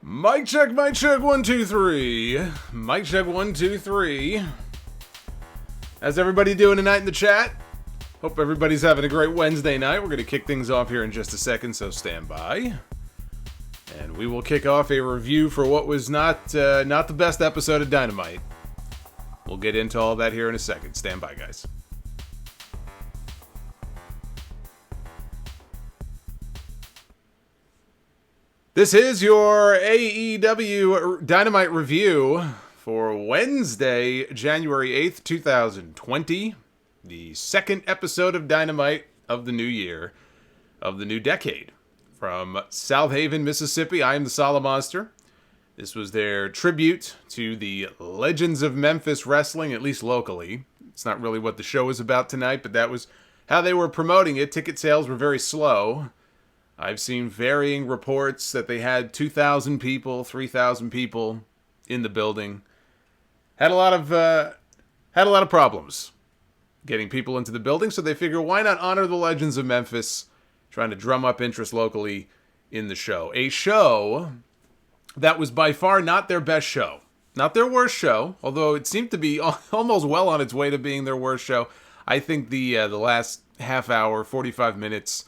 Mic check, 1, 2, 3. Mic check, 1, 2, 3. How's everybody doing tonight in the chat? Hope everybody's having a great Wednesday night. We're going to kick things off here in just a second, so stand by. And we will kick off a review for what was not the best episode of Dynamite. We'll get into all that here in a second. Stand by, guys. This is your AEW Dynamite review for Wednesday, January 8th, 2020. The second episode of Dynamite of the new year, of the new decade. From Southaven, Mississippi, I am the Solomonster. This was their tribute to the legends of Memphis wrestling, at least locally. It's not really what the show is about tonight, but that was how they were promoting it. Ticket sales were very slow. I've seen varying reports that they had 2,000 people, 3,000 people in the building. Had a lot of problems getting people into the building, so they figure why not honor the legends of Memphis, trying to drum up interest locally in the show. A show that was by far not their best show. Not their worst show, although it seemed to be almost well on its way to being their worst show. I think the last half hour, 45 minutes,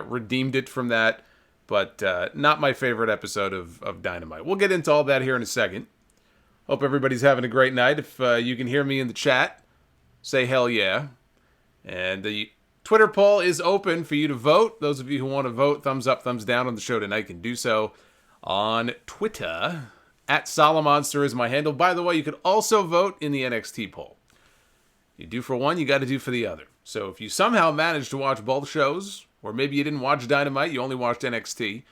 redeemed it from that, but not my favorite episode of Dynamite. We'll get into all that here in a second. Hope everybody's having a great night. If you can hear me in the chat, say hell yeah. And the Twitter poll is open for you to vote. Those of you who want to vote, thumbs up, thumbs down on the show tonight can do so on Twitter. @Solomonster is my handle. By the way, you could also vote in the NXT poll. You do for one, you got to do for the other. So if you somehow managed to watch both shows, or maybe you didn't watch Dynamite, you only watched NXT,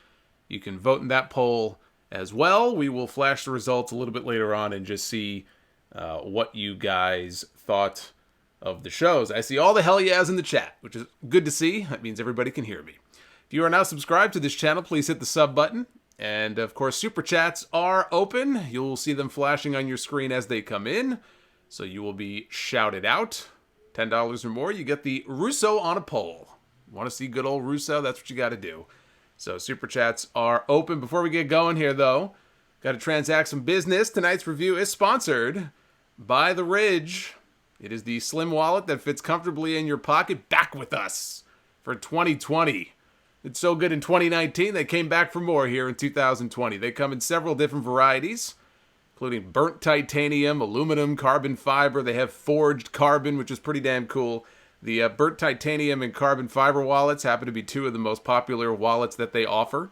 you can vote in that poll as well. We will flash the results a little bit later on and just see what you guys thought of the shows. I see all the hell yeahs in the chat, which is good to see. That means everybody can hear me. If you are now subscribed to this channel, please hit the sub button. And of course, super chats are open. You'll see them flashing on your screen as they come in. So you will be shouted out. $10 or more, you get the RUSSO on a poll. Want to see good old RUSSO? That's what you got to do. So super chats are open. Before we get going here, though, got to transact some business. Tonight's review is sponsored by The Ridge. It is the slim wallet that fits comfortably in your pocket. Back with us for 2020. It's so good in 2019, they came back for more here in 2020. They come in several different varieties, including burnt titanium, aluminum, carbon fiber. They have forged carbon, which is pretty damn cool. The burnt titanium and carbon fiber wallets happen to be two of the most popular wallets that they offer.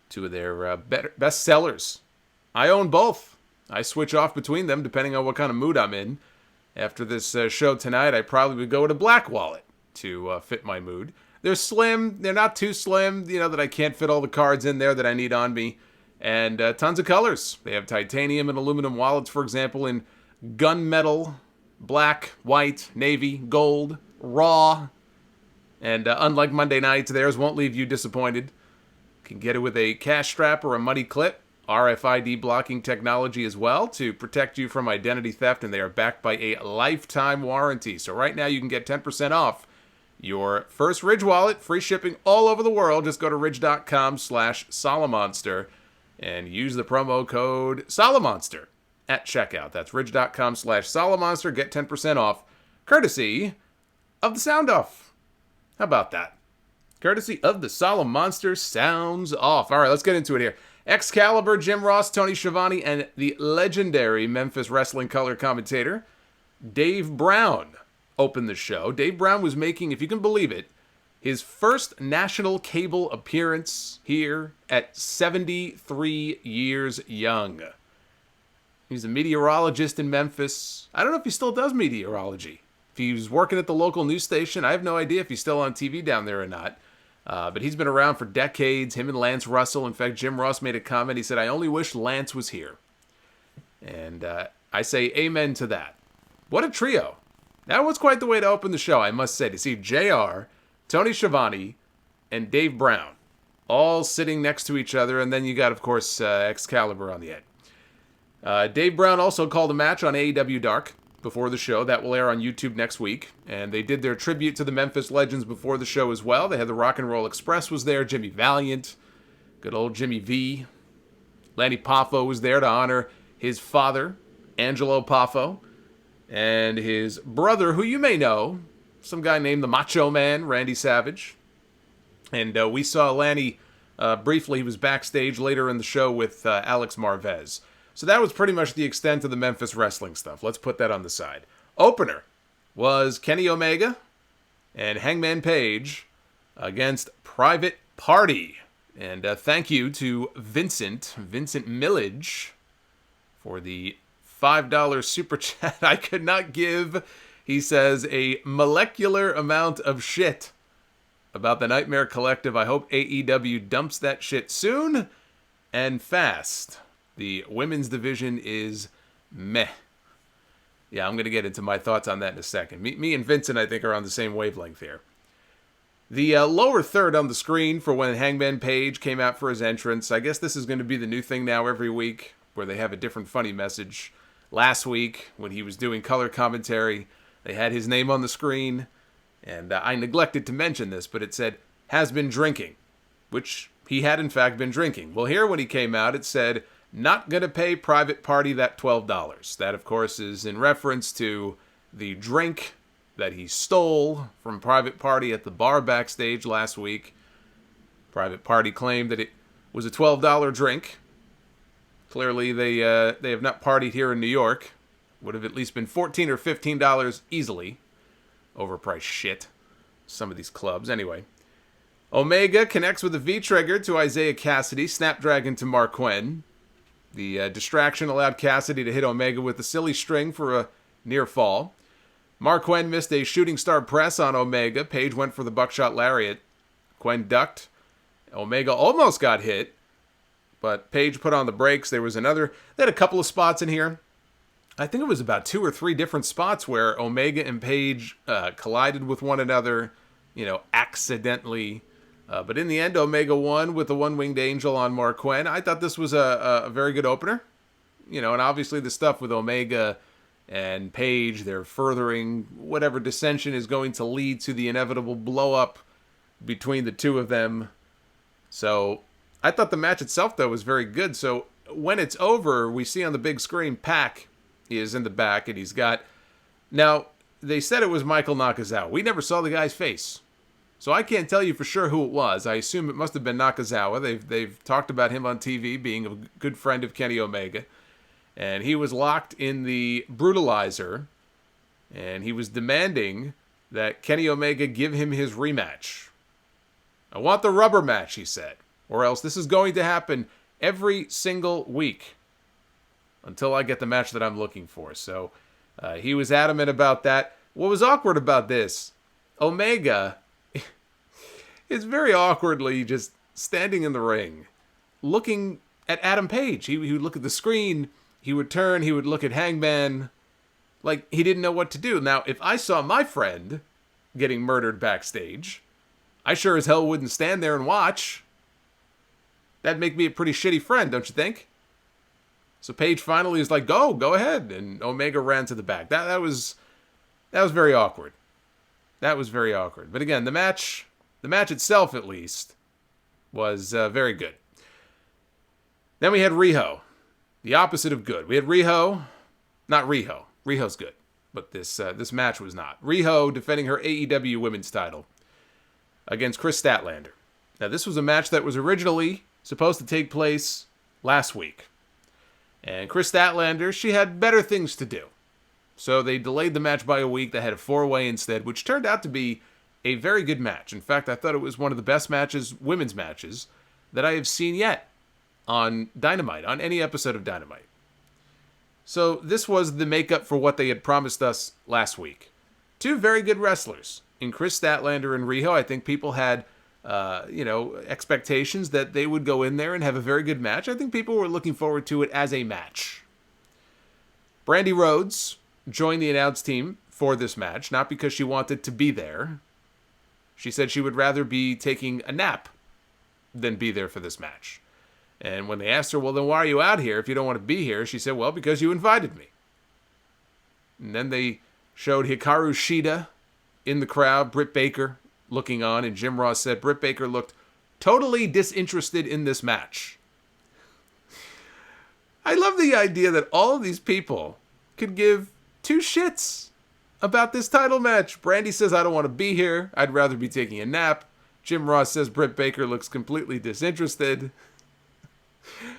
Two of their best sellers. I own both. I switch off between them depending on what kind of mood I'm in. After this show tonight, I probably would go with a black wallet to fit my mood. They're slim. They're not too slim, that I can't fit all the cards in there that I need on me. And tons of colors. They have titanium and aluminum wallets, for example, in gunmetal, black, white, navy, gold, raw. And unlike Monday nights, theirs won't leave you disappointed. You can get it with a cash strap or a money clip. RFID blocking technology as well to protect you from identity theft, and they are backed by a lifetime warranty. So right now you can get 10% off your first Ridge wallet, free shipping all over the world. Just go to ridge.com/Solomonster and use the promo code Solomonster at checkout. That's ridge.com/Solomonster. Get 10% off, courtesy of the Sound Off. How about that? Courtesy of the Solomonster Sounds Off. All right, let's get into it here. Excalibur, Jim Ross, Tony Schiavone, and the legendary Memphis wrestling color commentator, Dave Brown, opened the show. Dave Brown was making, if you can believe it, his first national cable appearance here at 73 years young. He's a meteorologist in Memphis. I don't know if he still does meteorology. If he was working at the local news station, I have no idea if he's still on TV down there or not. But he's been around for decades, him and Lance Russell. In fact, Jim Ross made a comment. He said, "I only wish Lance was here." And I say amen to that. What a trio. That was quite the way to open the show, I must say, to see JR, Tony Schiavone, and Dave Brown all sitting next to each other. And then you got, of course, Excalibur on the end. Dave Brown also called a match on AEW Dark before the show. That will air on YouTube next week. And they did their tribute to the Memphis Legends before the show as well. They had the Rock and Roll Express was there. Jimmy Valiant. Good old Jimmy V. Lanny Poffo was there to honor his father, Angelo Poffo, and his brother, who you may know, some guy named the Macho Man, Randy Savage. And we saw Lanny briefly. He was backstage later in the show with Alex Marvez. So that was pretty much the extent of the Memphis wrestling stuff. Let's put that on the side. Opener was Kenny Omega and Hangman Page against Private Party. And thank you to Vincent Millage, for the $5 super chat. I could not give, he says, a molecular amount of shit about the Nightmare Collective. I hope AEW dumps that shit soon and fast. The women's division is meh. Yeah, I'm going to get into my thoughts on that in a second. Me and Vincent, I think, are on the same wavelength here. The lower third on the screen for when Hangman Page came out for his entrance. I guess this is going to be the new thing now every week, where they have a different funny message. Last week, when he was doing color commentary, they had his name on the screen, and I neglected to mention this, but it said, has been drinking, which he had in fact been drinking. Well, here when he came out, it said, not going to pay Private Party that $12. That, of course, is in reference to the drink that he stole from Private Party at the bar backstage last week. Private Party claimed that it was a $12 drink. Clearly, they have not partied here in New York. Would have at least been $14 or $15 easily. Overpriced shit. Some of these clubs. Anyway. Omega connects with a V-trigger to Isaiah Cassidy. Snapdragon to Marquen. The distraction allowed Cassidy to hit Omega with a silly string for a near fall. Marquen missed a shooting star press on Omega. Page went for the buckshot lariat. Quen ducked. Omega almost got hit, but Page put on the brakes. They had a couple of spots in here. I think it was about 2 or 3 different spots where Omega and Page collided with one another, accidentally. But in the end, Omega won with the one-winged angel on Marquen. I thought this was a very good opener. And obviously the stuff with Omega and Page, they're furthering whatever dissension is going to lead to the inevitable blow-up between the two of them. So I thought the match itself, though, was very good. So when it's over, we see on the big screen, Pac is in the back, and he's got... Now, they said it was Michael Nakazawa. We never saw the guy's face. So I can't tell you for sure who it was. I assume it must have been Nakazawa. They've talked about him on TV being a good friend of Kenny Omega. And he was locked in the Brutalizer. And he was demanding that Kenny Omega give him his rematch. I want the rubber match, he said. Or else this is going to happen every single week until I get the match that I'm looking for. So he was adamant about that. What was awkward about this, Omega is very awkwardly just standing in the ring, looking at Adam Page. He would look at the screen, he would turn, he would look at Hangman, like he didn't know what to do. Now, if I saw my friend getting murdered backstage, I sure as hell wouldn't stand there and watch. That'd make me a pretty shitty friend, don't you think? So Page finally is like, go ahead. And Omega ran to the back. That was very awkward. That was very awkward. But again, the match itself, at least, was very good. Then we had Riho. The opposite of good. We had Riho. Not Riho. Riho's good. But this match was not. Riho defending her AEW Women's title against Kris Statlander. Now, this was a match that was originally supposed to take place last week. And Kris Statlander, she had better things to do. So they delayed the match by a week. They had a 4-way instead, which turned out to be a very good match. In fact, I thought it was one of the best women's matches, that I have seen yet on Dynamite, on any episode of Dynamite. So this was the makeup for what they had promised us last week. 2 very good wrestlers in Kris Statlander and Riho. I think people had expectations that they would go in there and have a very good match. I think people were looking forward to it as a match. Brandi Rhodes joined the announce team for this match, not because she wanted to be there. She said she would rather be taking a nap than be there for this match. And when they asked her, well, then why are you out here if you don't want to be here? She said, well, because you invited me. And then they showed Hikaru Shida in the crowd, Britt Baker looking on, and Jim Ross said Britt Baker looked totally disinterested in this match. I love the idea that all of these people could give two shits about this title match. Brandy says, I don't want to be here. I'd rather be taking a nap. Jim Ross says Britt Baker looks completely disinterested.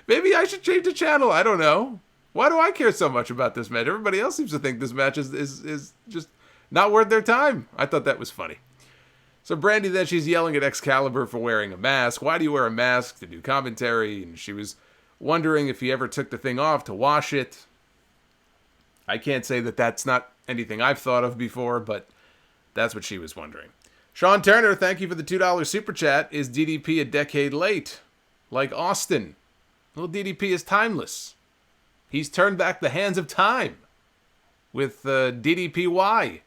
Maybe I should change the channel. I don't know. Why do I care so much about this match? Everybody else seems to think this match is just not worth their time. I thought that was funny. So Brandy then, she's yelling at Excalibur for wearing a mask. Why do you wear a mask to do commentary? And she was wondering if he ever took the thing off to wash it. I can't say that that's not anything I've thought of before, but that's what she was wondering. Sean Turner, thank you for the $2 super chat. Is DDP a decade late? Like Austin. Well, DDP is timeless. He's turned back the hands of time with DDPY.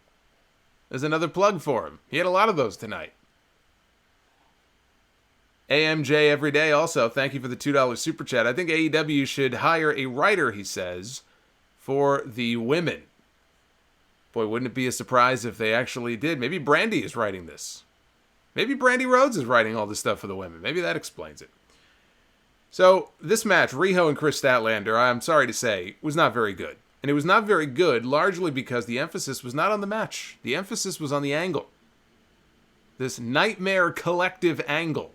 There's another plug for him. He had a lot of those tonight. AMJ Everyday also, thank you for the $2 super chat. I think AEW should hire a writer, he says, for the women. Boy, wouldn't it be a surprise if they actually did. Maybe Brandy is writing this. Maybe Brandy Rhodes is writing all this stuff for the women. Maybe that explains it. So, this match, Riho and Kris Statlander, I'm sorry to say, was not very good. And it was not very good largely because the emphasis was not on the match. The emphasis was on the angle. This Nightmare Collective angle.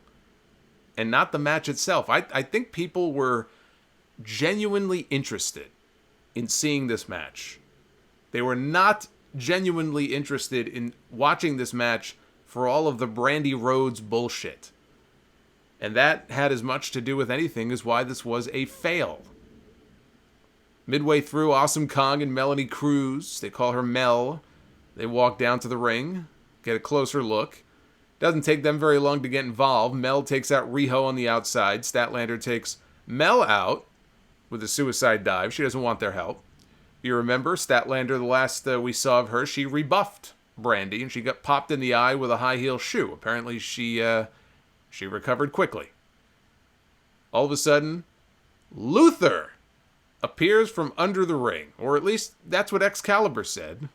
And not the match itself. I think people were genuinely interested in seeing this match. They were not genuinely interested in watching this match for all of the Brandy Rhodes bullshit. And that had as much to do with anything as why this was a fail. Midway through, Awesome Kong and Melanie Cruz, they call her Mel, they walk down to the ring, get a closer look. Doesn't take them very long to get involved. Mel takes out Riho on the outside. Statlander takes Mel out with a suicide dive. She doesn't want their help. You remember, Statlander, the last we saw of her, she rebuffed Brandy, and she got popped in the eye with a high heel shoe. Apparently, she recovered quickly. All of a sudden, Luther appears from under the ring, or at least that's what Excalibur said.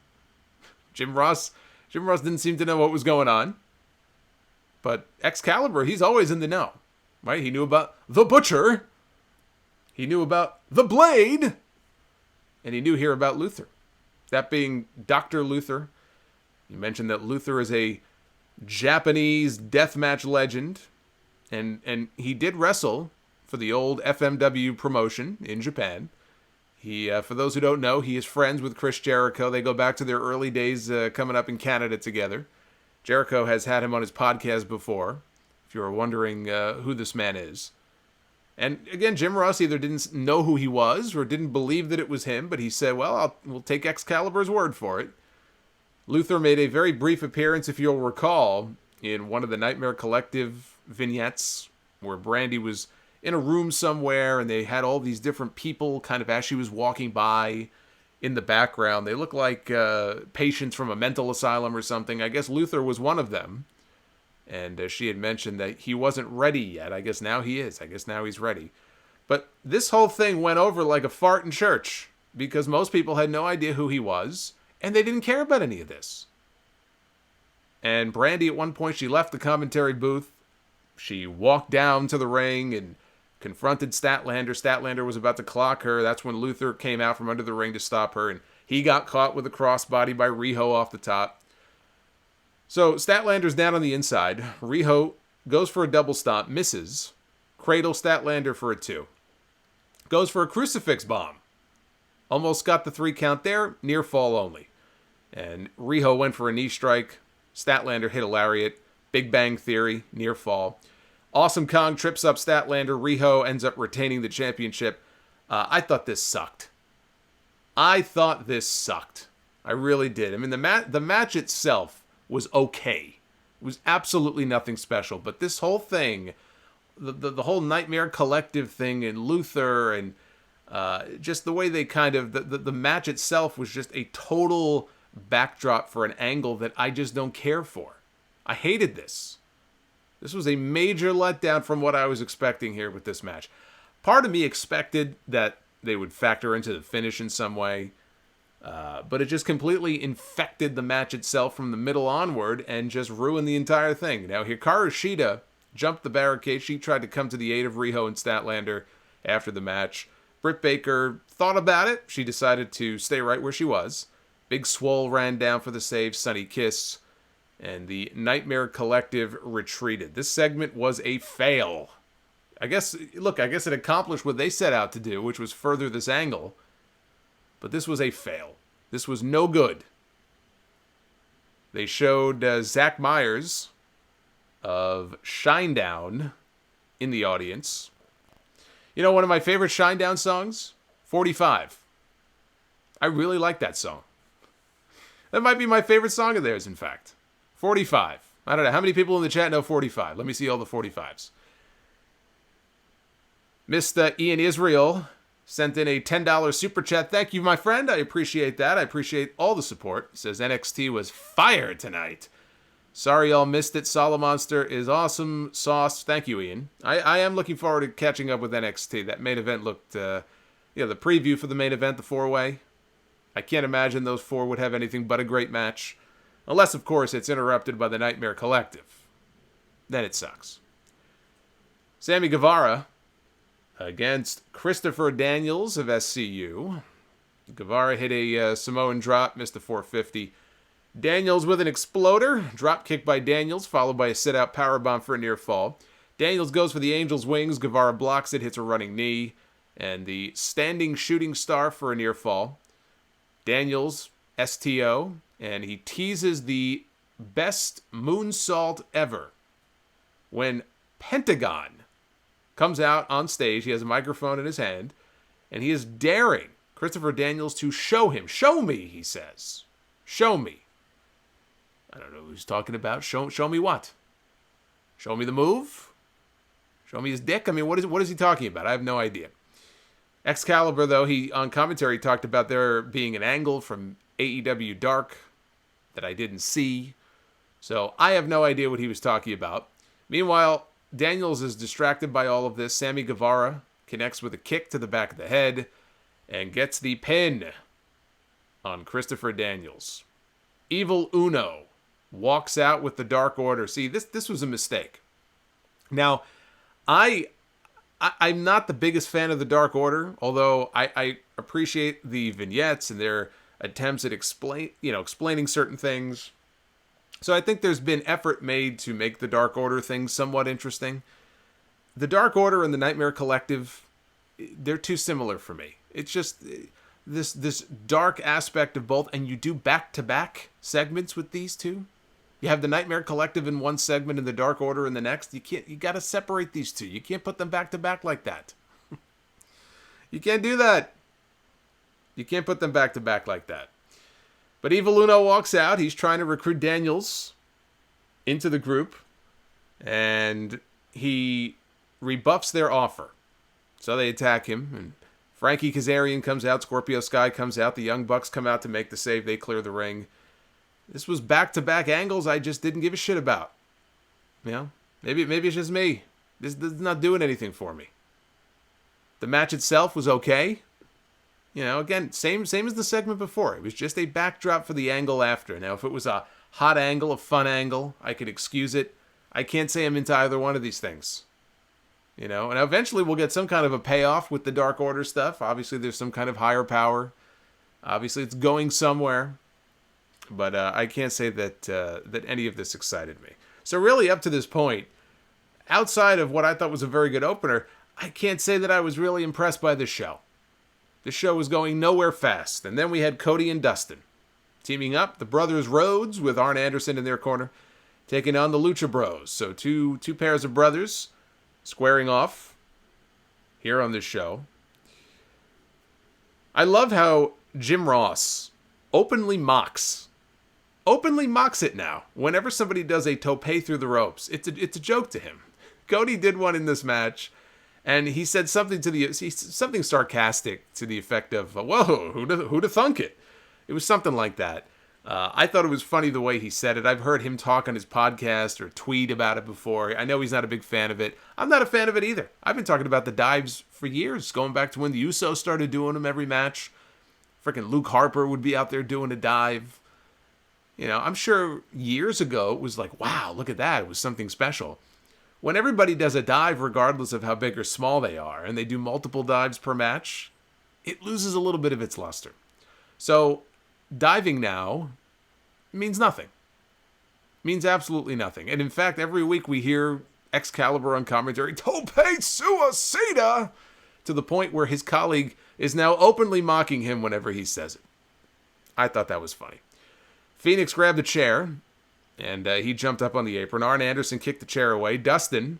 Jim Ross didn't seem to know what was going on. But Excalibur, he's always in the know, right? He knew about the Butcher. He knew about the Blade. And he knew here about Luther. That being Dr. Luther. You mentioned that Luther is a Japanese deathmatch legend. And he did wrestle for the old FMW promotion in Japan. He, for those who don't know, he is friends with Chris Jericho. They go back to their early days coming up in Canada together. Jericho has had him on his podcast before, if you were wondering who this man is. And again, Jim Ross either didn't know who he was or didn't believe that it was him, but he said, well, we'll take Excalibur's word for it. Luther made a very brief appearance, if you'll recall, in one of the Nightmare Collective vignettes where Brandy was in a room somewhere and they had all these different people kind of as she was walking by in the background. They look like patients from a mental asylum or something. I guess Luther was one of them. And she had mentioned that he wasn't ready yet. I guess now he is. I guess now he's ready. But this whole thing went over like a fart in church because most people had no idea who he was and they didn't care about any of this. And Brandy, at one point, she left the commentary booth. She walked down to the ring and confronted Statlander. Statlander was about to clock her. That's when Luther came out from under the ring to stop her. And he got caught with a crossbody by Riho off the top. So Statlander's down on the inside. Riho goes for a double stomp, misses. Cradle Statlander for a 2. Goes for a crucifix bomb. Almost got the 3 count there, near fall only. And Riho went for a knee strike. Statlander hit a lariat. Big Bang Theory, near fall. Awesome Kong trips up Statlander. Riho ends up retaining the championship. I thought this sucked. I really did. I mean, the match itself was okay. It was absolutely nothing special. But this whole thing, the whole Nightmare Collective thing and Luther and just the way they kind of... The match itself was just a total backdrop for an angle that I just don't care for. I hated this. This was a major letdown from what I was expecting here with this match. Part of me expected that they would factor into the finish in some way. But it just completely infected the match itself from the middle onward and just ruined the entire thing. Now, Hikaru Shida jumped the barricade. She tried to come to the aid of Riho and Statlander after the match. Britt Baker thought about it. She decided to stay right where she was. Big Swole ran down for the save, Sunny Kiss, and the Nightmare Collective retreated. This segment was a fail. I guess it accomplished what they set out to do, which was further this angle. But this was a fail. This was no good. They showed Zach Myers of Shinedown in the audience. You know, one of my favorite Shinedown songs? 45. I really like that song. That might be my favorite song of theirs, in fact. 45. I don't know. How many people in the chat know 45? Let me see all the 45s. Mr. Ian Israel sent in a $10 super chat. Thank you, my friend. I appreciate that. I appreciate all the support. He says NXT was fire tonight. Sorry y'all missed it. Solomonster is awesome sauce. Thank you, Ian. I am looking forward to catching up with NXT. That main event looked, the preview for the main event, the 4-way. I can't imagine those 4 would have anything but a great match. Unless, of course, it's interrupted by the Nightmare Collective. Then it sucks. Sammy Guevara against Christopher Daniels of SCU. Guevara hit a Samoan drop, missed a 450. Daniels with an exploder. Drop kick by Daniels, followed by a sit-out powerbomb for a near fall. Daniels goes for the Angel's Wings. Guevara blocks it, hits a running knee. And the standing shooting star for a near fall. Daniels, STO, and he teases the best moonsault ever when Pentagon comes out on stage. He has a microphone in his hand, and he is daring Christopher Daniels to show him. Show me, he says. Show me. I don't know who he's talking about. Show me what? Show me the move? Show me his dick? I mean, what is he talking about? I have no idea. Excalibur, though, he on commentary talked about there being an angle from AEW Dark that I didn't see. So I have no idea what he was talking about. Meanwhile, Daniels is distracted by all of this. Sammy Guevara connects with a kick to the back of the head and gets the pin on Christopher Daniels. Evil Uno walks out with the Dark Order. See, this was a mistake. Now, I'm not the biggest fan of the Dark Order, although I appreciate the vignettes and their attempts at explaining certain things. So I think there's been effort made to make the Dark Order thing somewhat interesting. The Dark Order and the Nightmare Collective, they're too similar for me. It's just this dark aspect of both, and you do back-to-back segments with these two. You have the Nightmare Collective in one segment and the Dark Order in the next. You got to separate these two. You can't put them back to back like that. You can't do that. You can't put them back to back like that. But Evil Uno walks out. He's trying to recruit Daniels into the group, and he rebuffs their offer. So they attack him, and Frankie Kazarian comes out. Scorpio Sky comes out. The Young Bucks come out to make the save. They clear the ring. This was back-to-back angles I just didn't give a shit about. You know, maybe it's just me. This is not doing anything for me. The match itself was okay. You know, again, same as the segment before. It was just a backdrop for the angle after. Now, if it was a hot angle, a fun angle, I could excuse it. I can't say I'm into either one of these things. You know, and eventually we'll get some kind of a payoff with the Dark Order stuff. Obviously, there's some kind of higher power. Obviously, it's going somewhere. But I can't say that any of this excited me. So really, up to this point, outside of what I thought was a very good opener, I can't say that I was really impressed by this show. The show was going nowhere fast. And then we had Cody and Dustin teaming up, the brothers Rhodes with Arn Anderson in their corner, taking on the Lucha Bros. So two pairs of brothers squaring off here on this show. I love how Jim Ross openly mocks it now. Whenever somebody does a tope through the ropes, it's a joke to him. Cody did one in this match, and he said something something sarcastic to the effect of, "Whoa, who'da thunk it?" It was something like that. I thought it was funny the way he said it. I've heard him talk on his podcast or tweet about it before. I know he's not a big fan of it. I'm not a fan of it either. I've been talking about the dives for years, going back to when the Usos started doing them every match. Freaking Luke Harper would be out there doing a dive. You know, I'm sure years ago it was like, wow, look at that. It was something special. When everybody does a dive, regardless of how big or small they are, and they do multiple dives per match, it loses a little bit of its luster. So diving now means nothing. Means absolutely nothing. And in fact, every week we hear Excalibur on commentary, Tope Suicida, to the point where his colleague is now openly mocking him whenever he says it. I thought that was funny. Phoenix grabbed a chair, and he jumped up on the apron. Arn Anderson kicked the chair away. Dustin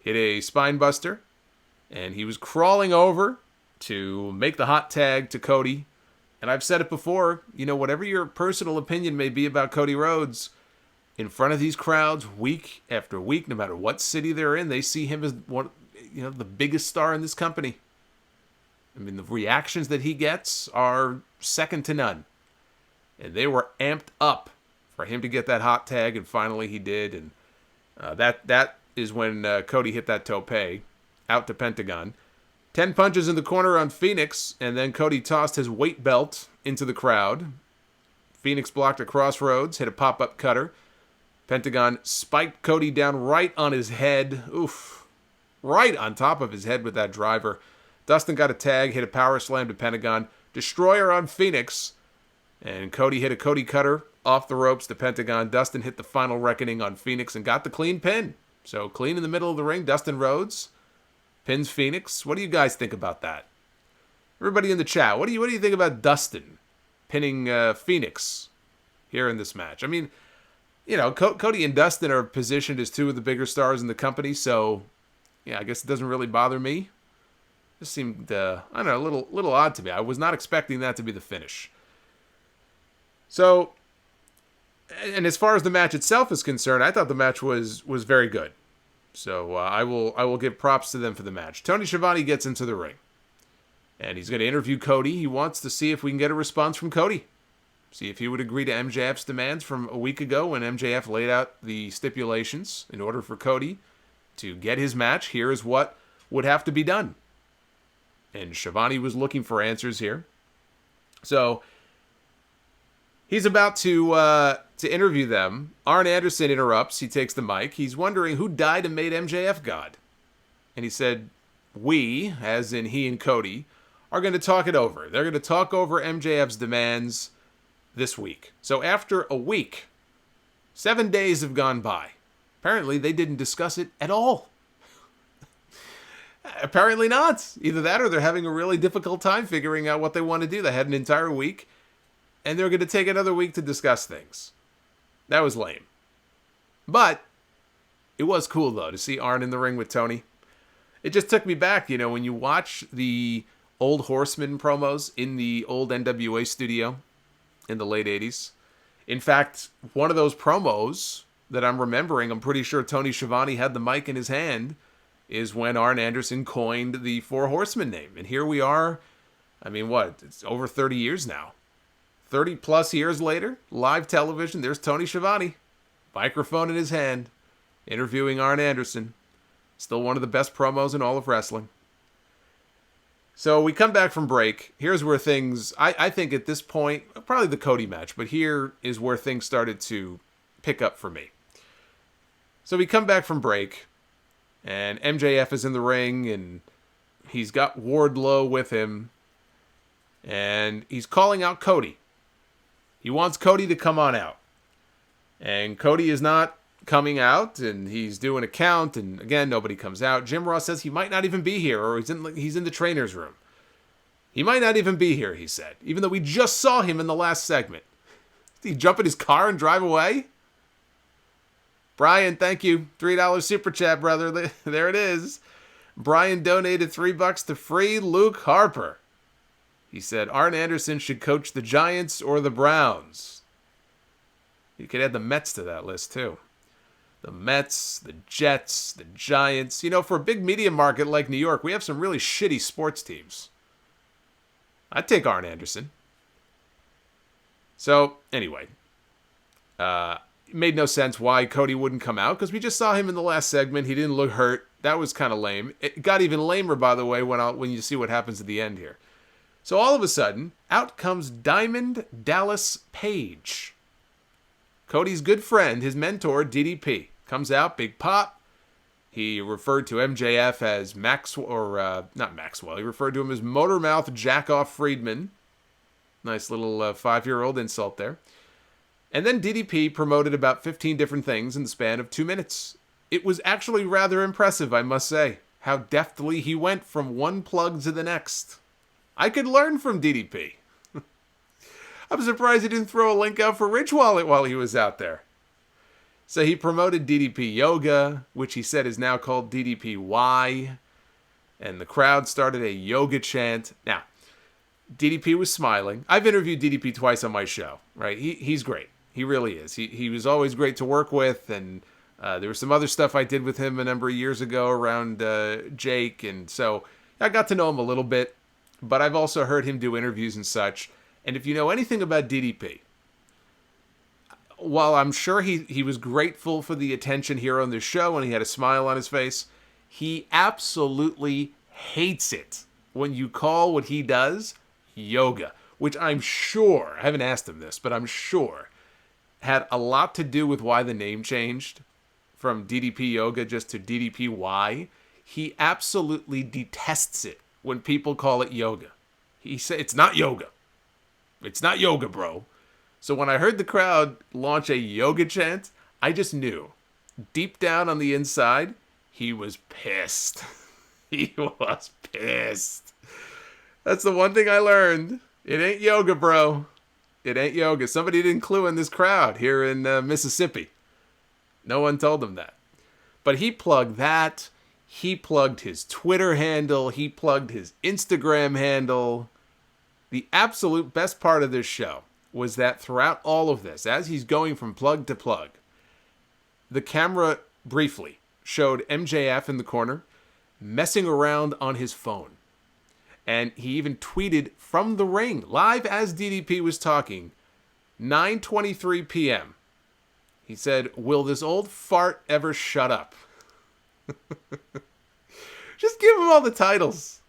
hit a spine buster, and he was crawling over to make the hot tag to Cody. And I've said it before, whatever your personal opinion may be about Cody Rhodes, in front of these crowds, week after week, no matter what city they're in, they see him as one, the biggest star in this company. I mean, the reactions that he gets are second to none. And they were amped up for him to get that hot tag, and finally he did. And that is when Cody hit that tope out to Pentagon. 10 punches in the corner on Phoenix, and then Cody tossed his weight belt into the crowd. Phoenix blocked a crossroads, hit a pop-up cutter. Pentagon spiked Cody down right on his head. Oof. Right on top of his head with that driver. Dustin got a tag, hit a power slam to Pentagon. Destroyer on Phoenix. And Cody hit a Cody cutter off the ropes to Pentagon. Dustin hit the final reckoning on Phoenix and got the clean pin. So clean in the middle of the ring. Dustin Rhodes pins Phoenix. What do you guys think about that? Everybody in the chat, what do you think about Dustin pinning Phoenix here in this match? I mean, Cody and Dustin are positioned as two of the bigger stars in the company, so yeah, I guess it doesn't really bother me. This seemed, a little odd to me. I was not expecting that to be the finish. So, and as far as the match itself is concerned, I thought the match was very good. So I will give props to them for the match. Tony Schiavone gets into the ring, and he's going to interview Cody. He wants to see if we can get a response from Cody. See if he would agree to MJF's demands from a week ago when MJF laid out the stipulations in order for Cody to get his match. Here is what would have to be done. And Schiavone was looking for answers here. So he's about to interview them. Arn Anderson interrupts. He takes the mic. He's wondering who died and made MJF God. And he said, we, as in he and Cody, are going to talk it over. They're going to talk over MJF's demands this week. So after a week, 7 days have gone by. Apparently, they didn't discuss it at all. Apparently not. Either that or they're having a really difficult time figuring out what they want to do. They had an entire week, and they're going to take another week to discuss things. That was lame. But it was cool, though, to see Arn in the ring with Tony. It just took me back, when you watch the old Horseman promos in the old NWA studio in the late 80s. In fact, one of those promos that I'm remembering, I'm pretty sure Tony Schiavone had the mic in his hand, is when Arn Anderson coined the Four Horsemen name. And here we are, it's over 30 years now. 30 plus years later, live television, there's Tony Schiavone, microphone in his hand, interviewing Arn Anderson. Still one of the best promos in all of wrestling. So we come back from break. Here's where things, I think at this point, probably the Cody match, but here is where things started to pick up for me. So we come back from break, and MJF is in the ring, and he's got Wardlow with him, and he's calling out Cody. He wants Cody to come on out. And Cody is not coming out, and he's doing a count, and again, nobody comes out. Jim Ross says he might not even be here, or he's in the trainer's room. He might not even be here, he said, even though we just saw him in the last segment. Did he jump in his car and drive away? Brian, thank you. $3 super chat, brother. There it is. Brian donated $3 to free Luke Harper. He said, Arn Anderson should coach the Giants or the Browns. You could add the Mets to that list, too. The Mets, the Jets, the Giants. For a big media market like New York, we have some really shitty sports teams. I'd take Arn Anderson. So, anyway. It made no sense why Cody wouldn't come out, because we just saw him in the last segment. He didn't look hurt. That was kind of lame. It got even lamer, by the way, when you see what happens at the end here. So all of a sudden, out comes Diamond Dallas Page. Cody's good friend, his mentor, DDP, comes out, big pop. He referred to MJF as not Maxwell. He referred to him as Motormouth Jackoff Friedman. Nice little 5-year-old insult there. And then DDP promoted about 15 different things in the span of 2 minutes. It was actually rather impressive, I must say, how deftly he went from one plug to the next. I could learn from DDP. I'm surprised he didn't throw a link out for Rich Wallet while he was out there. So he promoted DDP Yoga, which he said is now called DDPY. And the crowd started a yoga chant. Now, DDP was smiling. I've interviewed DDP twice on my show, right? He's great. He really is. He was always great to work with, and there was some other stuff I did with him a number of years ago around Jake, and so I got to know him a little bit, but I've also heard him do interviews and such. And if you know anything about DDP, while I'm sure he was grateful for the attention here on this show and he had a smile on his face, he absolutely hates it when you call what he does yoga, which I'm sure, I haven't asked him this, but I'm sure had a lot to do with why the name changed from DDP Yoga just to DDPY. He absolutely detests it when people call it yoga. He said, it's not yoga. It's not yoga, bro. So when I heard the crowd launch a yoga chant, I just knew. Deep down on the inside, he was pissed. He was pissed. That's the one thing I learned. It ain't yoga, bro. It ain't yoga. Somebody didn't clue in this crowd here in Mississippi. No one told him that. But he plugged that. He plugged his Twitter handle. He plugged his Instagram handle. The absolute best part of this show was that throughout all of this, as he's going from plug to plug, the camera briefly showed MJF in the corner messing around on his phone. And he even tweeted from the ring, live as DDP was talking, 9:23 p.m. He said, "Will this old fart ever shut up?" Just give him all the titles.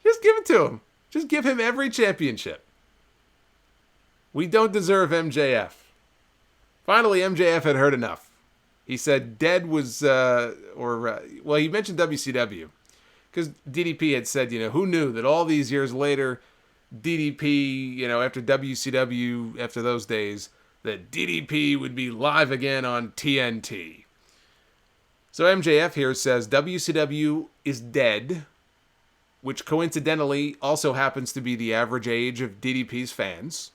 Just give it to him. Just give him every championship. We don't deserve MJF. Finally, MJF had heard enough. He said Dead was, he mentioned WCW. Because DDP had said, who knew that all these years later, DDP, after WCW, after those days, that DDP would be live again on TNT. So MJF here says WCW is dead, which coincidentally also happens to be the average age of DDP's fans.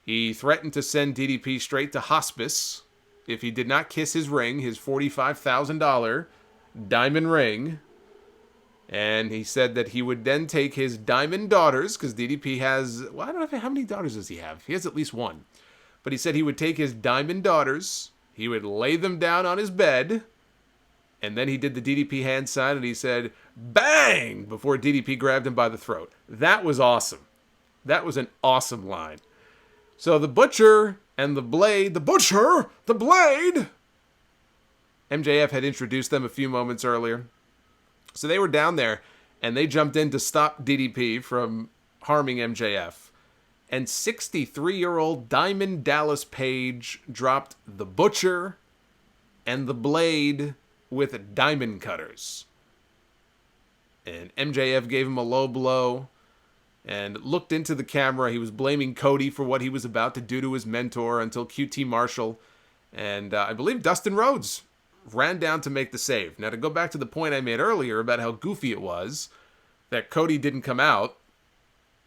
He threatened to send DDP straight to hospice if he did not kiss his ring, his $45,000 diamond ring. And he said that he would then take his diamond daughters, because DDP has, I don't know how many daughters does he have? He has at least one. But he said he would take his diamond daughters, he would lay them down on his bed, and then he did the DDP hand sign, and he said, bang, before DDP grabbed him by the throat. That was awesome. That was an awesome line. So the Butcher and the Blade, the Butcher, the Blade, MJF had introduced them a few moments earlier. So they were down there, and they jumped in to stop DDP from harming MJF. And 63-year-old Diamond Dallas Page dropped the Butcher and the Blade with diamond cutters. And MJF gave him a low blow and looked into the camera. He was blaming Cody for what he was about to do to his mentor until QT Marshall and I believe Dustin Rhodes ran down to make the save. Now, to go back to the point I made earlier about how goofy it was that Cody didn't come out,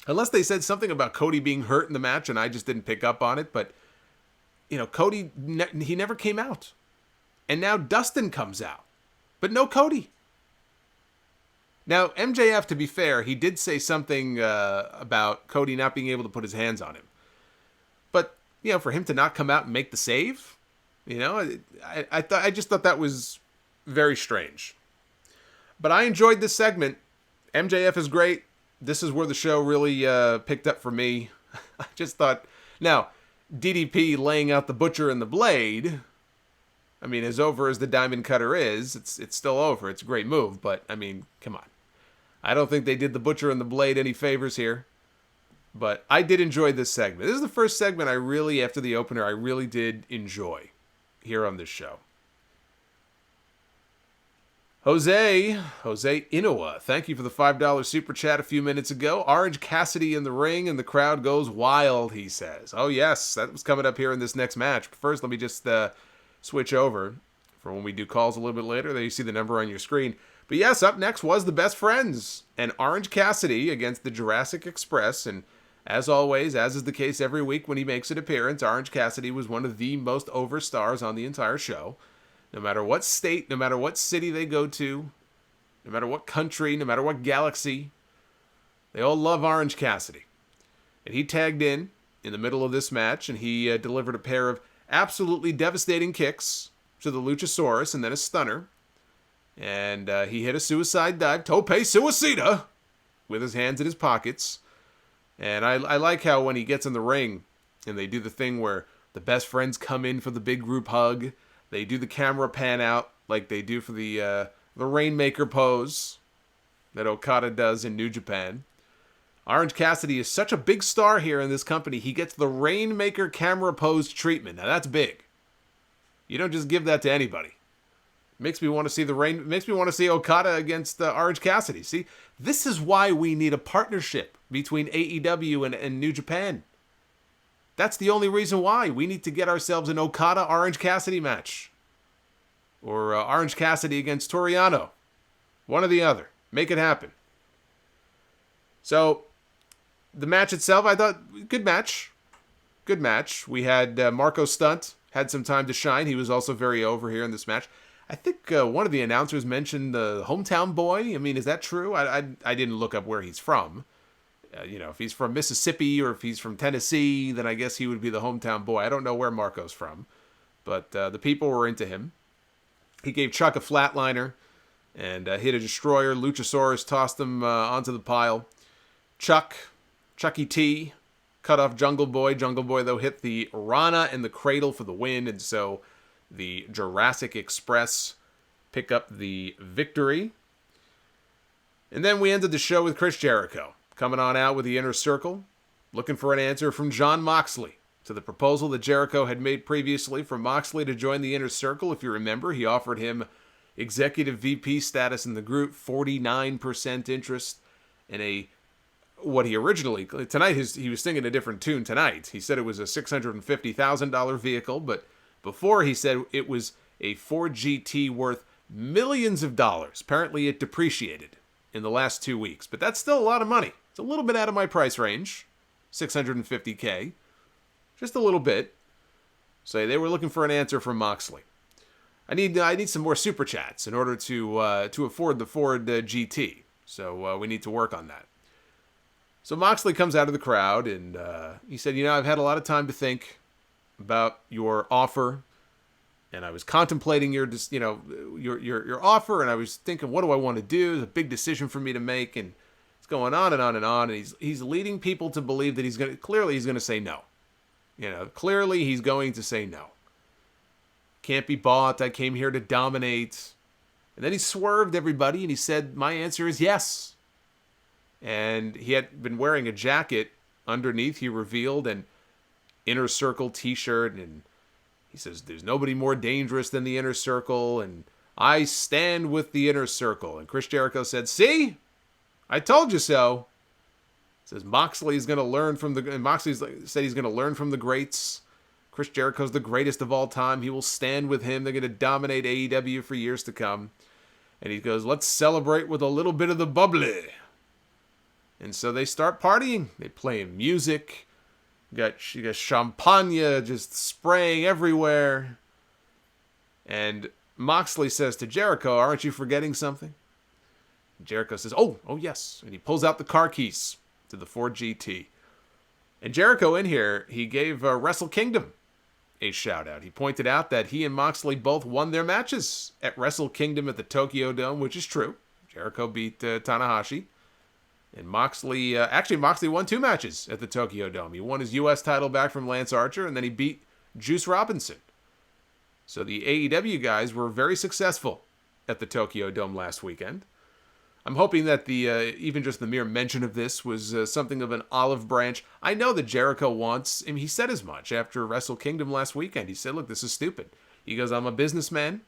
unless they said something about Cody being hurt in the match and I just didn't pick up on it, but, Cody, he never came out. And now Dustin comes out, but no Cody. Now, MJF, to be fair, he did say something about Cody not being able to put his hands on him. But, for him to not come out and make the save, I just thought that was very strange. But I enjoyed this segment. MJF is great. This is where the show really picked up for me. I just thought, now, DDP laying out the Butcher and the Blade, as over as the Diamond Cutter is, it's still over. It's a great move, but, come on. I don't think they did the Butcher and the Blade any favors here. But I did enjoy this segment. This is the first segment after the opener, I really did enjoy here on this show. Jose Inoue, thank you for the $5 super chat a few minutes ago. Orange Cassidy in the ring and the crowd goes wild, he says. Oh yes, that was coming up here in this next match. But first, let me just switch over for when we do calls a little bit later. There you see the number on your screen. But yes, up next was the Best Friends and Orange Cassidy against the Jurassic Express. And as always, as is the case every week when he makes an appearance, Orange Cassidy was one of the most over stars on the entire show. No matter what state, no matter what city they go to, no matter what country, no matter what galaxy, they all love Orange Cassidy. And he tagged in the middle of this match, and he delivered a pair of absolutely devastating kicks to the Luchasaurus, and then a stunner. And he hit a suicide dive, tope suicida, with his hands in his pockets. And I like how when he gets in the ring, and they do the thing where the Best Friends come in for the big group hug, they do the camera pan out like they do for the Rainmaker pose that Okada does in New Japan. Orange Cassidy is such a big star here in this company, he gets the Rainmaker camera pose treatment. Now that's big. You don't just give that to anybody. Makes me want to see makes me want to see Okada against Orange Cassidy. See, this is why we need a partnership between AEW and New Japan. That's the only reason why. We need to get ourselves an Okada-Orange Cassidy match. Or Orange Cassidy against Toriano. One or the other. Make it happen. So, the match itself, I thought, good match. Good match. We had Marco Stunt, had some time to shine. He was also very over here in this match. I think one of the announcers mentioned the hometown boy. I mean, is that true? I didn't look up where he's from. If he's from Mississippi or if he's from Tennessee, then I guess he would be the hometown boy. I don't know where Marco's from, but the people were into him. He gave Chuck a flatliner and hit a destroyer. Luchasaurus tossed him onto the pile. Chucky T cut off Jungle Boy. Jungle Boy, though, hit the Rana and the Cradle for the win, and so the Jurassic Express pick up the victory. And then we ended the show with Chris Jericho coming on out with the Inner Circle, looking for an answer from Jon Moxley to the proposal that Jericho had made previously for Moxley to join the Inner Circle. If you remember, he offered him executive VP status in the group, 49% interest, and what he originally, tonight he was singing a different tune tonight. He said it was a $650,000 vehicle, but before he said it was a Ford GT worth millions of dollars. Apparently it depreciated in the last 2 weeks, but that's still a lot of money. It's a little bit out of my price range, $650K, just a little bit. So they were looking for an answer from Moxley. I need some more super chats in order to afford the Ford GT. So we need to work on that. So Moxley comes out of the crowd and he said, I've had a lot of time to think about your offer, and I was contemplating your offer, and I was thinking, what do I want to do? It's a big decision for me to make, and it's going on and on and on, and he's leading people to believe that he's going to say no. Clearly he's going to say no. Can't be bought. I came here to dominate. And then he swerved everybody, and he said, my answer is yes. And he had been wearing a jacket underneath, he revealed, and Inner Circle t-shirt, and he says there's nobody more dangerous than the Inner Circle, and I stand with the Inner Circle. And Chris Jericho said, see, I told you so. He says Moxley's going to learn from and Moxley said he's going to learn from the greats. Chris Jericho's the greatest of all time. He will stand with him. They're going to dominate AEW for years to come. And he goes, let's celebrate with a little bit of the bubbly. And so they start partying. They play music. You got champagne just spraying everywhere. And Moxley says to Jericho, aren't you forgetting something? And Jericho says, oh yes. And he pulls out the car keys to the Ford GT. And Jericho in here, he gave Wrestle Kingdom a shout out. He pointed out that he and Moxley both won their matches at Wrestle Kingdom at the Tokyo Dome, which is true. Jericho beat Tanahashi. And Moxley won 2 matches at the Tokyo Dome. He won his U.S. title back from Lance Archer, and then he beat Juice Robinson. So the AEW guys were very successful at the Tokyo Dome last weekend. I'm hoping that even just the mere mention of this was something of an olive branch. I know that Jericho wants, he said as much after Wrestle Kingdom last weekend. He said, look, this is stupid. He goes, I'm a businessman.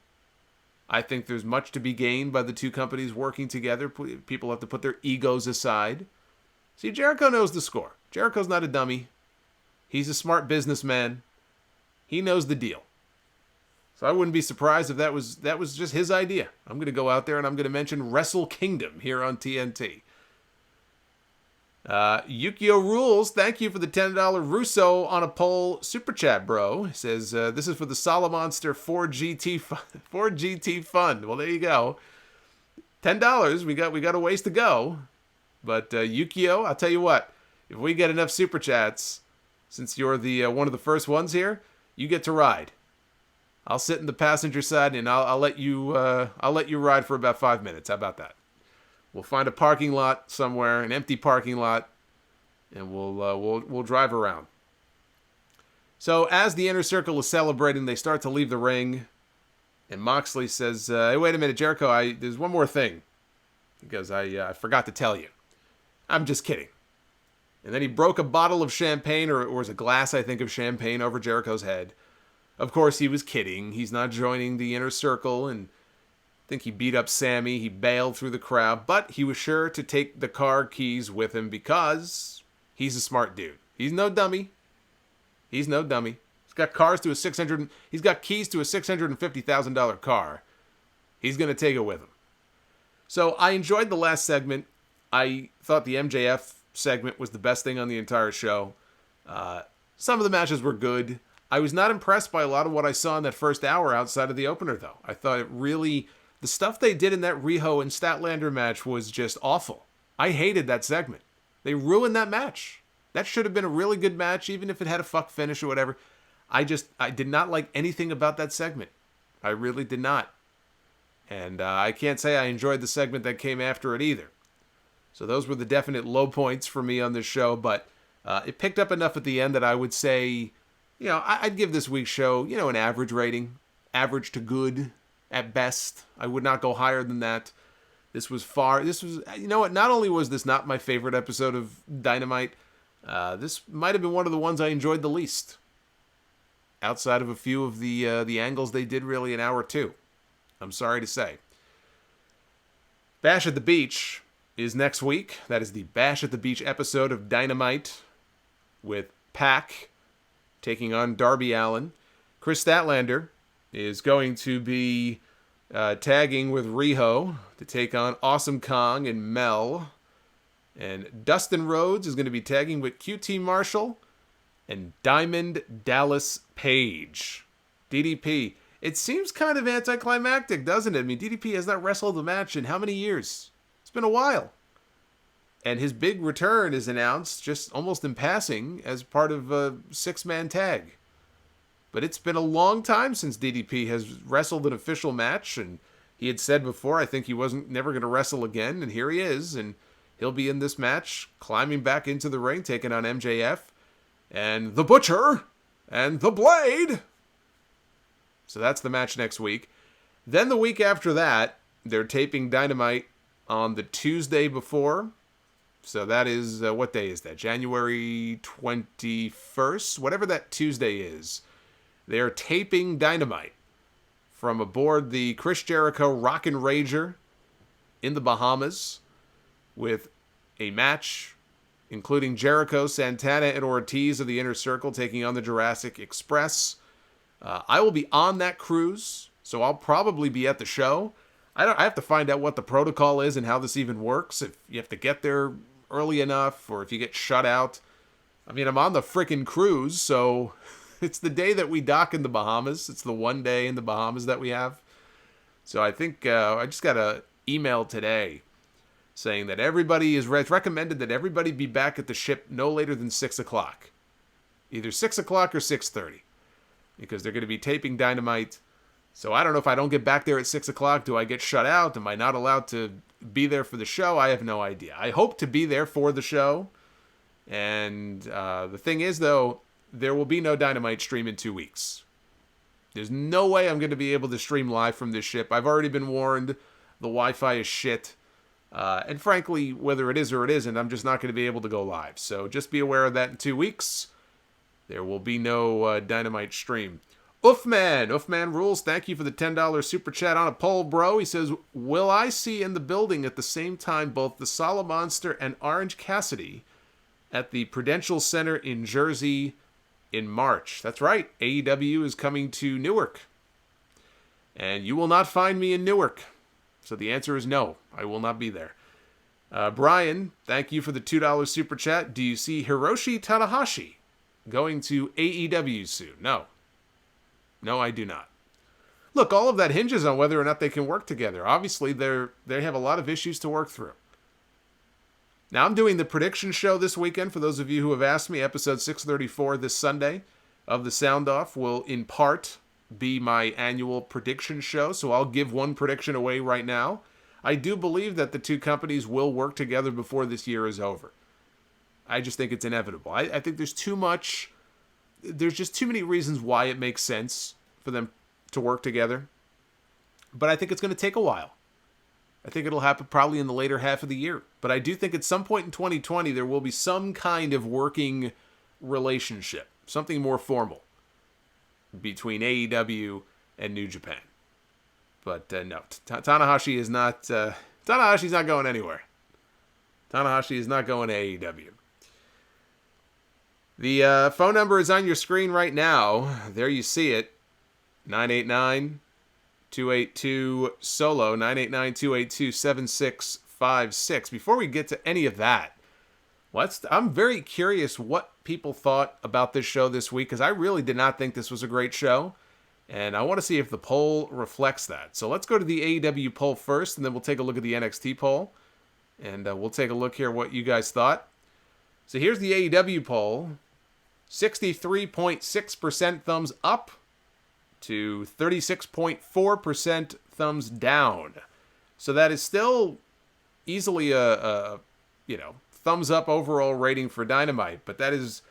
I think there's much to be gained by the two companies working together. People have to put their egos aside. See, Jericho knows the score. Jericho's not a dummy. He's a smart businessman. He knows the deal. So I wouldn't be surprised if that was just his idea. I'm going to go out there and I'm going to mention Wrestle Kingdom here on TNT. Yukio Rules, thank you for the $10 Russo on a poll super chat, bro. He says, this is for the Solomonster 4GT Fund. Well, there you go. $10, we got a ways to go. But Yukio, I'll tell you what, if we get enough super chats, since you're the one of the first ones here, you get to ride. I'll sit in the passenger side and I'll let you ride for about 5 minutes. How about that? We'll find a parking lot somewhere, an empty parking lot, and we'll drive around. So as the Inner Circle is celebrating, they start to leave the ring, and Moxley says, "Hey, wait a minute, Jericho. There's one more thing." He goes, "I forgot to tell you. I'm just kidding." And then he broke a bottle of champagne, or it was a glass, I think, of champagne over Jericho's head. Of course, he was kidding. He's not joining the Inner Circle, and I think he beat up Sammy. He bailed through the crowd, but he was sure to take the car keys with him because he's a smart dude. He's no dummy. He's no dummy. He's got keys to a $650,000 car. He's going to take it with him. So I enjoyed the last segment. I thought the MJF segment was the best thing on the entire show. Some of the matches were good. I was not impressed by a lot of what I saw in that first hour outside of the opener, though. I thought the stuff they did in that Riho and Statlander match was just awful. I hated that segment. They ruined that match. That should have been a really good match, even if it had a fuck finish or whatever. I did not like anything about that segment. I really did not. And I can't say I enjoyed the segment that came after it either. So those were the definite low points for me on this show, but it picked up enough at the end that I would say, I'd give this week's show, an average rating. Average to good at best. I would not go higher than that. Not only was this not my favorite episode of Dynamite, this might have been one of the ones I enjoyed the least. Outside of a few of the angles they did really in hour 2. I'm sorry to say. Bash at the Beach is next week. That is the Bash at the Beach episode of Dynamite with Pac taking on Darby Allin. Kris Statlander is going to be tagging with Riho to take on Awesome Kong and Mel. And Dustin Rhodes is going to be tagging with QT Marshall and Diamond Dallas Page. DDP. It seems kind of anticlimactic, doesn't it? I mean, DDP has not wrestled a match in how many years? It's been a while. And his big return is announced just almost in passing as part of a 6-man tag. But it's been a long time since DDP has wrestled an official match, and he had said before, I think he wasn't never going to wrestle again, and here he is, and he'll be in this match, climbing back into the ring, taking on MJF, and The Butcher, and The Blade. So that's the match next week. Then the week after that, they're taping Dynamite on the Tuesday before. So that is, what day is that? January 21st? Whatever that Tuesday is. They're taping Dynamite from aboard the Chris Jericho Rockin' Rager in the Bahamas with a match including Jericho, Santana, and Ortiz of the Inner Circle taking on the Jurassic Express. I will be on that cruise, so I'll probably be at the show. I have to find out what the protocol is and how this even works. If you have to get there early enough, or if you get shut out. I mean, I'm on the frickin' cruise, so it's the day that we dock in the Bahamas. It's the one day in the Bahamas that we have. So I think I just got an email today saying that it's recommended that everybody be back at the ship no later than 6 o'clock. Either 6 o'clock or 6:30. Because they're going to be taping Dynamite. So I don't know if I don't get back there at 6 o'clock, do I get shut out? Am I not allowed to be there for the show? I have no idea. I hope to be there for the show. And the thing is, though, there will be no Dynamite stream in 2 weeks. There's no way I'm going to be able to stream live from this ship. I've already been warned. The Wi-Fi is shit. And frankly, whether it is or it isn't, I'm just not going to be able to go live. So just be aware of that in 2 weeks. There will be no Dynamite stream. Uffman rules. Thank you for the $10 super chat on a poll, bro. He says, will I see in the building at the same time both the Solomonster and Orange Cassidy at the Prudential Center in Jersey in March? That's right. AEW is coming to Newark. And you will not find me in Newark. So the answer is no. I will not be there. Brian, thank you for the $2 super chat. Do you see Hiroshi Tanahashi going to AEW soon? No. No, I do not. Look, all of that hinges on whether or not they can work together. Obviously, they have a lot of issues to work through. Now, I'm doing the prediction show this weekend. For those of you who have asked me, episode 634 this Sunday of the Sound Off will, in part, be my annual prediction show. So I'll give one prediction away right now. I do believe that the two companies will work together before this year is over. I just think it's inevitable. I think there's just too many reasons why it makes sense for them to work together. But I think it's going to take a while. I think it'll happen probably in the later half of the year. But I do think at some point in 2020, there will be some kind of working relationship, something more formal between AEW and New Japan. But no, Tanahashi is not. Tanahashi's not going anywhere. Tanahashi is not going to AEW. The phone number is on your screen right now. There you see it. 989-282-SOLO. 989-282-7656. Before we get to any of that, I'm very curious what people thought about this show this week, because I really did not think this was a great show. And I want to see if the poll reflects that. So let's go to the AEW poll first, and then we'll take a look at the NXT poll. And we'll take a look here what you guys thought. So here's the AEW poll. 63.6% thumbs up to 36.4% thumbs down. So that is still easily a thumbs up overall rating for Dynamite. But that is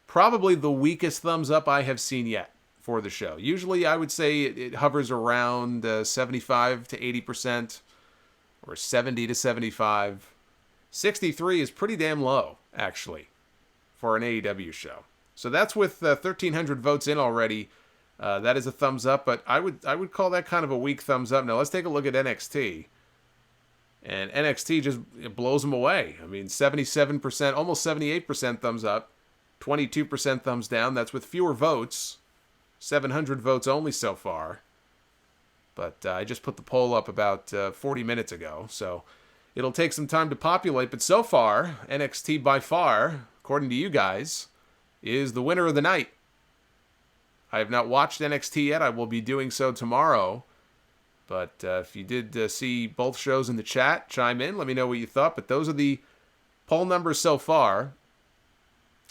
probably the weakest thumbs up I have seen yet for the show. Usually I would say it hovers around 75 to 80% or 70 to 75. 63 is pretty damn low, actually, for an AEW show. So that's with 1,300 votes in already. That is a thumbs up, but I would call that kind of a weak thumbs up. Now let's take a look at NXT. And NXT just blows them away. I mean, 77%, almost 78% thumbs up, 22% thumbs down. That's with fewer votes. 700 votes only so far. But I just put the poll up about 40 minutes ago, so it'll take some time to populate. But so far, NXT by far, according to you guys, is the winner of the night. I have not watched NXT yet. I will be doing so tomorrow. But if you did see both shows in the chat, chime in. Let me know what you thought. But those are the poll numbers so far.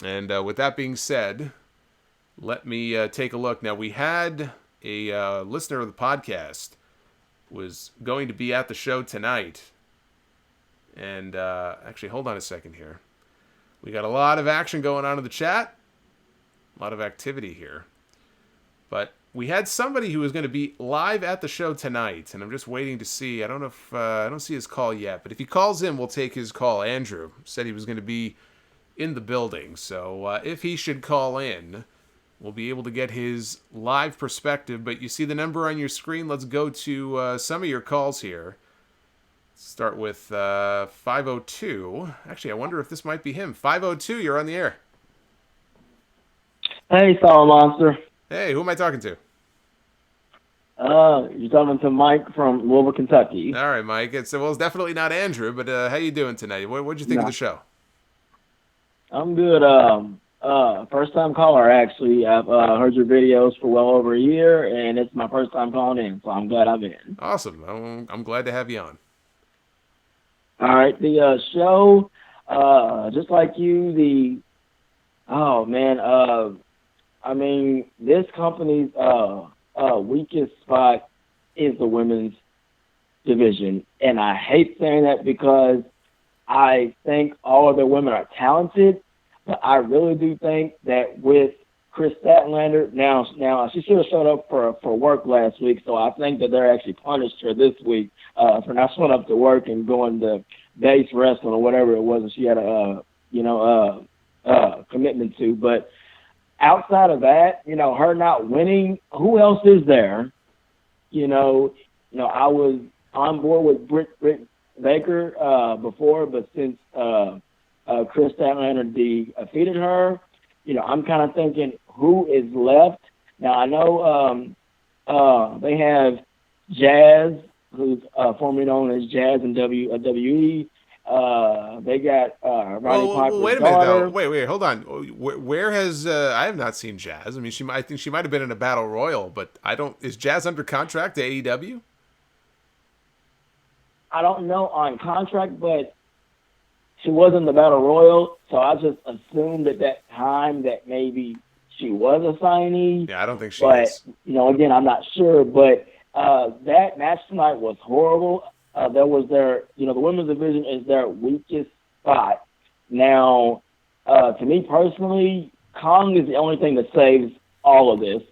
And with that being said, let me take a look. Now, we had a listener of the podcast was going to be at the show tonight. And actually, hold on a second here. We got a lot of action going on in the chat. A lot of activity here. But we had somebody who was going to be live at the show tonight, and I'm just waiting to see. I don't know if I don't see his call yet, but if he calls in, we'll take his call. Andrew said he was going to be in the building, so if he should call in, we'll be able to get his live perspective. But you see the number on your screen. Let's go to some of your calls here. Start with 502. Actually, I wonder if this might be him. 502, you're on the air. Hey, Solomonster. Hey, who am I talking to? You're talking to Mike from Louisville, Kentucky. All right, Mike. It's definitely not Andrew, but how you doing tonight? What'd you think of the show? I'm good. First-time caller, actually. I've heard your videos for well over a year, and it's my first time calling in, so I'm glad I'm in. Awesome. I'm glad to have you on. All right, the show, just like you, this company's weakest spot is the women's division. And I hate saying that because I think all of the women are talented, but I really do think that with Kris Statlander, now she should have showed up for work last week, so I think that they're actually punished her this week for not showing up to work and going to base wrestling or whatever it was that she had a commitment to. But outside of that, her not winning, who else is there? I was on board with Britt Baker before, but since Kris Statlander defeated her, I'm kind of thinking, who is left? Now, I know they have Jazz, who's formerly known as Jazz in WWE. They got Roddy Piper's wait a minute, daughter. though. Wait, hold on. Where has I have not seen Jazz. I mean, I think she might have been in a battle royal, but I don't. Is Jazz under contract to AEW? I don't know on contract, but she was in the battle royal, so I just assumed at that time that maybe she was a signee. Yeah, I don't think she is. But again, I'm not sure. But that match tonight was horrible. That was the women's division is their weakest spot. Now, to me personally, Kong is the only thing that saves all of this.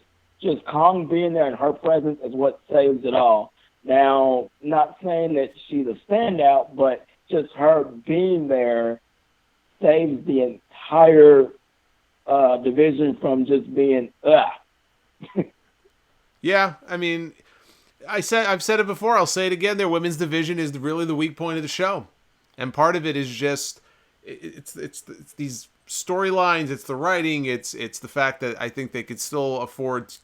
Just Kong being there and her presence is what saves it all. Now, not saying that she's a standout, but just her being there saves the entire division from just being, Yeah, I mean, I've said it before, I'll say it again, their women's division is really the weak point of the show. And part of it is just, it's these storylines, it's the writing, it's the fact that I think they could still afford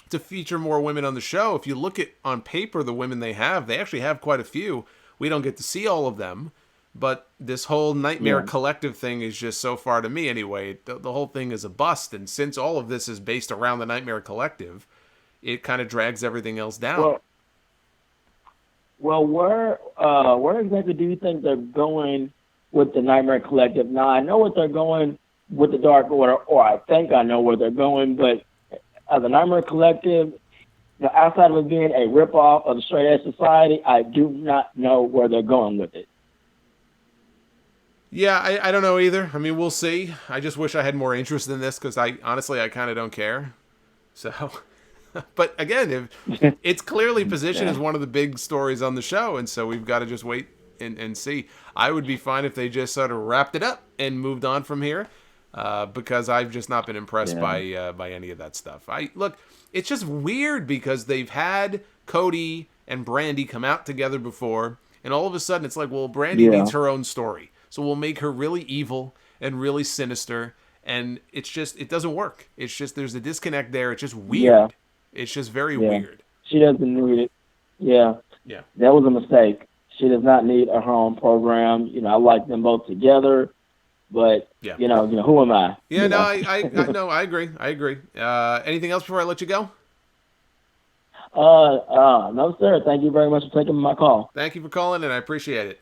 to feature more women on the show. If you look at, on paper, the women they actually have quite a few. We don't get to see all of them, but this whole Nightmare Collective thing is just, so far to me anyway, the whole thing is a bust. And since all of this is based around the Nightmare Collective, it kind of drags everything else down. Well, where exactly do you think they're going with the Nightmare Collective? Now, I know what they're going with the Dark Order, or I think I know where they're going, but the Nightmare Collective, outside of it being a ripoff of the Straight Edge Society, I do not know where they're going with it. Yeah, I don't know either. I mean, we'll see. I just wish I had more interest in this because I kind of don't care. So, but again, if it's clearly positioned as one of the big stories on the show, and so we've got to just wait and see. I would be fine if they just sort of wrapped it up and moved on from here. Because I've just not been impressed by any of that stuff. Look, it's just weird because they've had Cody and Brandy come out together before, and all of a sudden it's like, well, Brandy needs her own story, so we'll make her really evil and really sinister, and it doesn't work. It's just there's a disconnect there. It's just weird. Yeah. It's just very weird. She doesn't need it. Yeah. That was a mistake. She does not need her own program. I like them both together. But, who am I? Yeah, no, I agree. Anything else before I let you go? No, sir. Thank you very much for taking my call. Thank you for calling, and I appreciate it.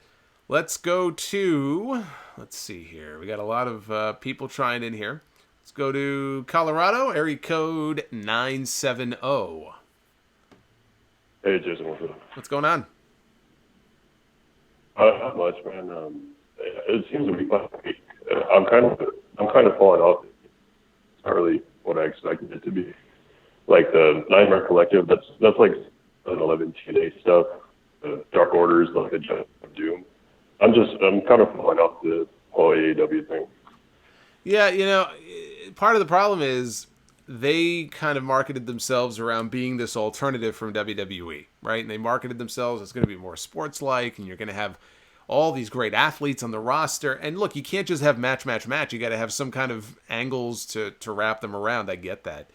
Let's go to, let's see here. We got a lot of people trying in here. Let's go to Colorado, area code 970. Hey, Jason. What's going on? Not much, man. It seems to be last week. I'm kind of falling off. It's not really what I expected it to be. Like the Nightmare Collective, that's like 11 TNA stuff. The Dark Orders, like the Judge of Doom. I'm kind of falling off the whole AEW thing. Yeah, part of the problem is they kind of marketed themselves around being this alternative from WWE, right? And they marketed themselves as going to be more sports-like, and you're going to have all these great athletes on the roster. And look, you can't just have match. You got to have some kind of angles to wrap them around. I get that.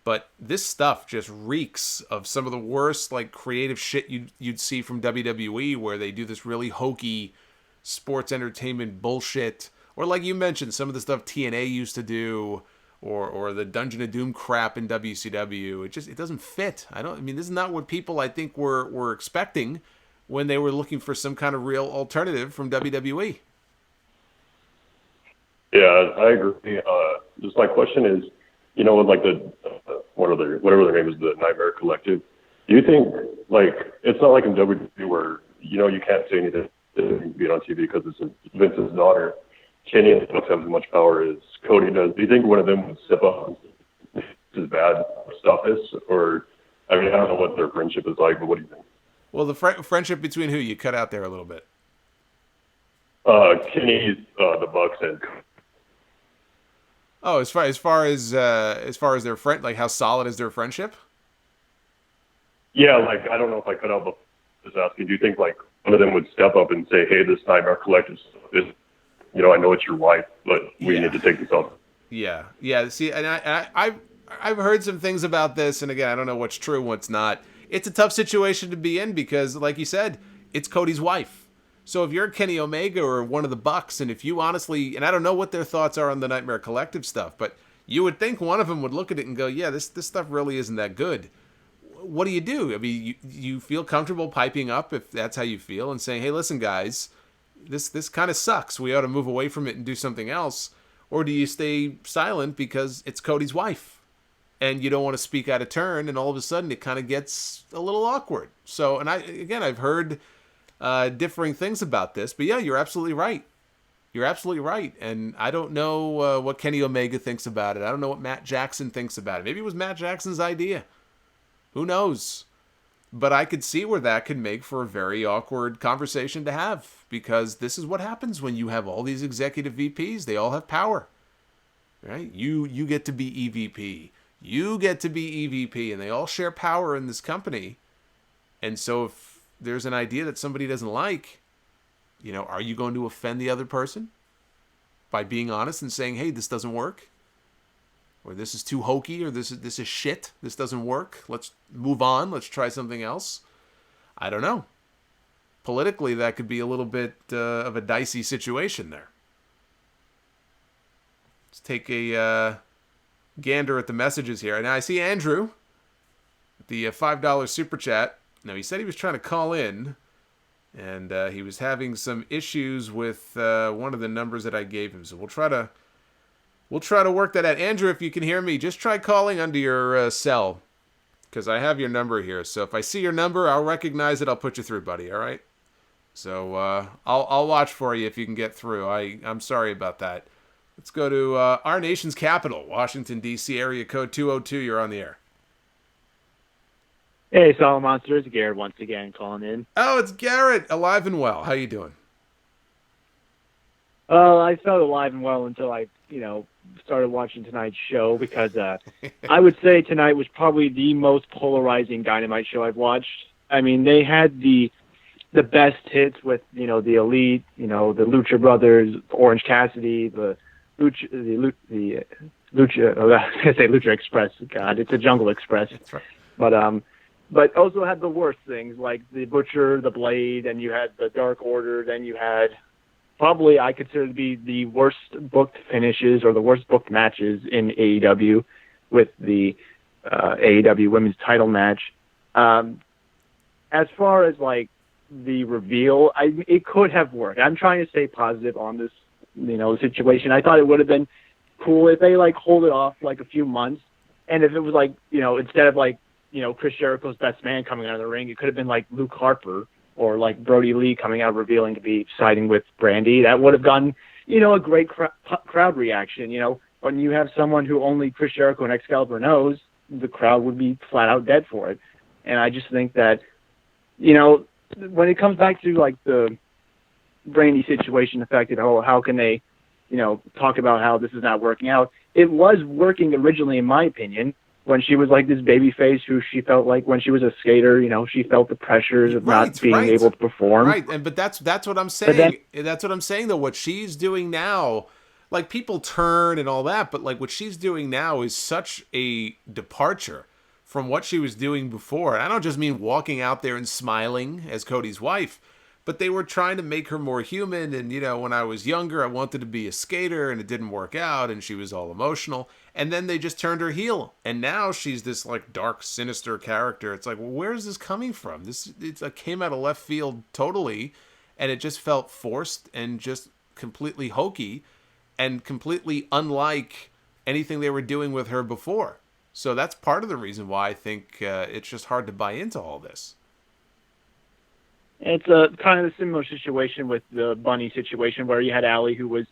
But this stuff just reeks of some of the worst, like, creative shit you'd see from WWE, where they do this really hokey sports entertainment bullshit. Or like you mentioned, some of the stuff TNA used to do, or the Dungeon of Doom crap in WCW. It doesn't fit. This is not what people, I think, were expecting when they were looking for some kind of real alternative from WWE. Yeah, I agree. Just my question is, like the whatever their name is, the Nightmare Collective. Do you think, like, it's not like in WWE where you can't say anything to be on TV because it's Vince's daughter? Kenny and Bucks have as much power as Cody does. Do you think one of them would step up and is bad stuff is? Or I don't know what their friendship is like, but what do you think? Well, the friendship between who? You cut out there a little bit. Kenny, the Bucks, and Oh, as far as their friend, like how solid is their friendship? Yeah, like I don't know if I cut out the just asking. Do you think like one of them would step up and say, "Hey, this Nightmare Collective stuff is, I know it's your wife, but we need to take this off." Yeah. See, and I've heard some things about this, and again, I don't know what's true, what's not. It's a tough situation to be in because, like you said, it's Cody's wife. So if you're Kenny Omega or one of the Bucks, and if you honestly, and I don't know what their thoughts are on the Nightmare Collective stuff, but you would think one of them would look at it and go, yeah, this stuff really isn't that good. What do? I mean, you feel comfortable piping up if that's how you feel and saying, hey, listen, guys, this kind of sucks. We ought to move away from it and do something else. Or do you stay silent because it's Cody's wife and you don't want to speak out of turn, and all of a sudden it kind of gets a little awkward. So, and I've heard differing things about this, but yeah, you're absolutely right. You're absolutely right. And I don't know what Kenny Omega thinks about it. I don't know what Matt Jackson thinks about it. Maybe it was Matt Jackson's idea. Who knows? But I could see where that could make for a very awkward conversation to have, because this is what happens when you have all these executive VPs. They all have power, right? You get to be EVP. You get to be EVP, and they all share power in this company. And so if there's an idea that somebody doesn't like, are you going to offend the other person by being honest and saying, hey, this doesn't work? Or this is too hokey, or this is shit. This doesn't work. Let's move on. Let's try something else. I don't know. Politically, that could be a little bit of a dicey situation there. Let's take a gander at the messages here. Now I see Andrew, the $5 super chat. Now he said he was trying to call in, and he was having some issues with one of the numbers that I gave him. So we'll try to work that out. Andrew, if you can hear me, just try calling under your cell, because I have your number here. So if I see your number, I'll recognize it. I'll put you through, buddy. All right. So I'll watch for you if you can get through. I'm sorry about that. Let's go to our nation's capital, Washington, D.C., area code 202. You're on the air. Hey, Solomonster, it's Garrett once again calling in. Oh, it's Garrett, alive and well. How you doing? I felt alive and well until I, started watching tonight's show, because I would say tonight was probably the most polarizing Dynamite show I've watched. I mean, they had the best hits with, the Elite, the Lucha Brothers, Orange Cassidy, the Lucha, I was gonna say Lucha Express. God, it's a Jungle Express. That's right. But also had the worst things, like the Butcher, the Blade, and you had the Dark Order. Then you had probably, I consider to be the worst booked finishes or the worst booked matches in AEW, with the AEW Women's title match. As far as like the reveal, it could have worked. I'm trying to stay positive on this, situation. I thought it would have been cool if they hold it off a few months, and if it was instead of Chris Jericho's best man coming out of the ring, it could have been Luke Harper or Brody Lee coming out revealing to be siding with Brandy. That would have gotten, a great crowd reaction. When you have someone who only Chris Jericho and Excalibur knows, the crowd would be flat out dead for it. And I just think that, when it comes back to the Brandy situation, the fact that, how can they, talk about how this is not working out? It was working originally, in my opinion, when she was this baby face who she felt like when she was a skater, she felt the pressures of not being able to perform. Right, but that's what I'm saying. That's what I'm saying, though. What she's doing now, people turn and all that, but what she's doing now is such a departure from what she was doing before. And I don't just mean walking out there and smiling as Cody's wife, but they were trying to make her more human. And, when I was younger, I wanted to be a skater and it didn't work out, and she was all emotional. And then they just turned her heel. And now she's this dark, sinister character. It's where is this coming from? It came out of left field totally. And it just felt forced and just completely hokey and completely unlike anything they were doing with her before. So that's part of the reason why I think it's just hard to buy into all this. It's a kind of a similar situation with the Bunny situation, where you had Allie, who was,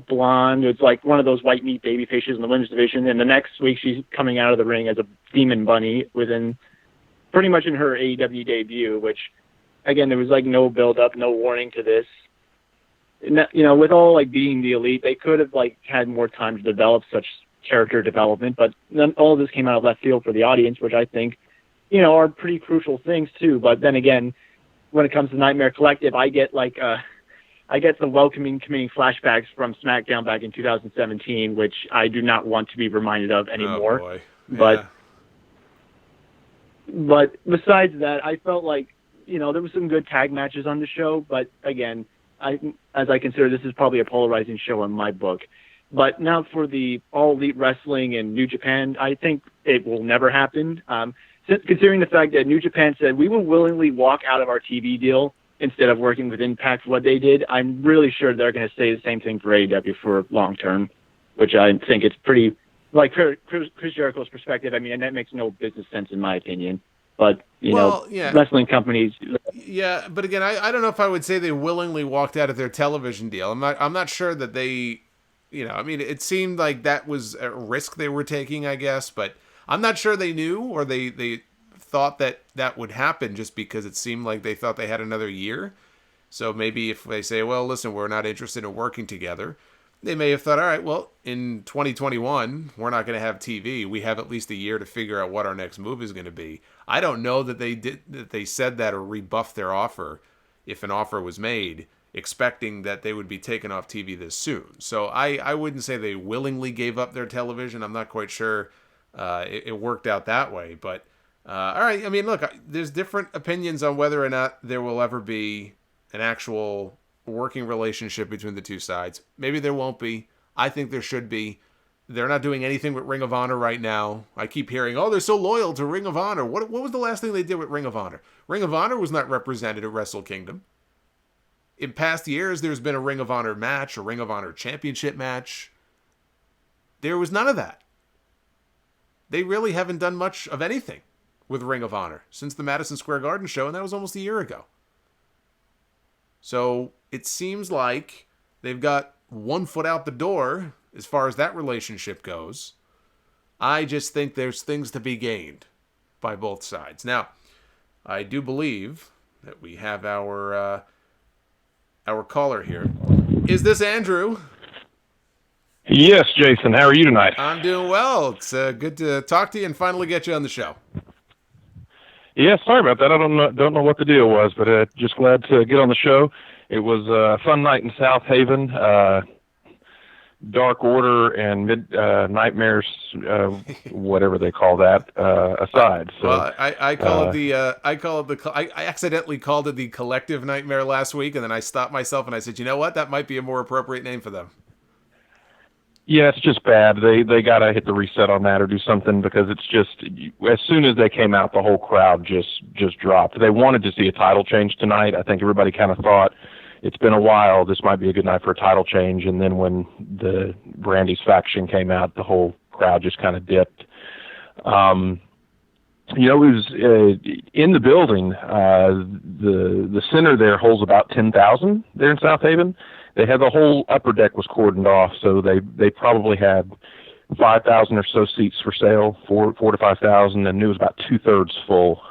blonde. It's one of those white meat baby faces in the women's division. And the next week she's coming out of the ring as a demon bunny pretty much in her AEW debut, which, again, there was no build up, no warning to this. with all like being the elite, they could have like had more time to develop such character development, but then all of this came out of left field for the audience, which I think, are pretty crucial things too. But then again, when it comes to Nightmare Collective, I get the welcoming committing flashbacks from SmackDown back in 2017, which I do not want to be reminded of anymore. Oh boy. Yeah. But besides that, I felt like, there was some good tag matches on the show, but again, as I consider this is probably a polarizing show in my book. But now for the All Elite Wrestling and New Japan, I think it will never happen. Considering the fact that New Japan said we will willingly walk out of our TV deal instead of working with Impact for what they did, I'm really sure they're going to say the same thing for AEW for long term, which I think it's pretty, like Chris Jericho's perspective, and that makes no business sense in my opinion. But, wrestling companies... Yeah, but again, I don't know if I would say they willingly walked out of their television deal. I'm not sure that they, it seemed like that was a risk they were taking, I guess, but I'm not sure they knew or they thought that would happen just because it seemed like they thought they had another year. So maybe if they say, well, listen, we're not interested in working together, they may have thought, all right, well, in 2021, we're not going to have TV. We have at least a year to figure out what our next move is going to be. I don't know that they said that or rebuffed their offer if an offer was made, expecting that they would be taken off TV this soon. So I wouldn't say they willingly gave up their television. I'm not quite sure it worked out that way. But, all right, look, there's different opinions on whether or not there will ever be an actual working relationship between the two sides. Maybe there won't be. I think there should be. They're not doing anything with Ring of Honor right now. I keep hearing, they're so loyal to Ring of Honor. What was the last thing they did with Ring of Honor? Ring of Honor was not represented at Wrestle Kingdom. In past years, there's been a Ring of Honor match, a Ring of Honor championship match. There was none of that. They really haven't done much of anything with Ring of Honor since the Madison Square Garden show, and that was almost a year ago. So it seems like they've got one foot out the door as far as that relationship goes. I just think there's things to be gained by both sides. Now, I do believe that we have our caller here. Is this Andrew? Yes, Jason. How are you tonight? I'm doing well. It's good to talk to you and finally get you on the show. Yeah, sorry about that. I don't know what the deal was, but just glad to get on the show. It was a fun night in Southaven. Dark Order and Nightmares, whatever they call that, aside. So well, I call it I accidentally called it the Collective Nightmare last week, and then I stopped myself and I said, you know what, that might be a more appropriate name for them. Yeah, it's just bad. They gotta hit the reset on that or do something, because it's just, as soon as they came out, the whole crowd just dropped. They wanted to see a title change tonight. I think everybody kind of thought, it's been a while, this might be a good night for a title change. And then when the Brandy's faction came out, the whole crowd just kind of dipped. It was in the building. The center there holds about 10,000 there in Southaven. They had the whole upper deck was cordoned off, so they probably had 5,000 or so seats for sale, 4,000 to 5,000, and it was about 2/3 full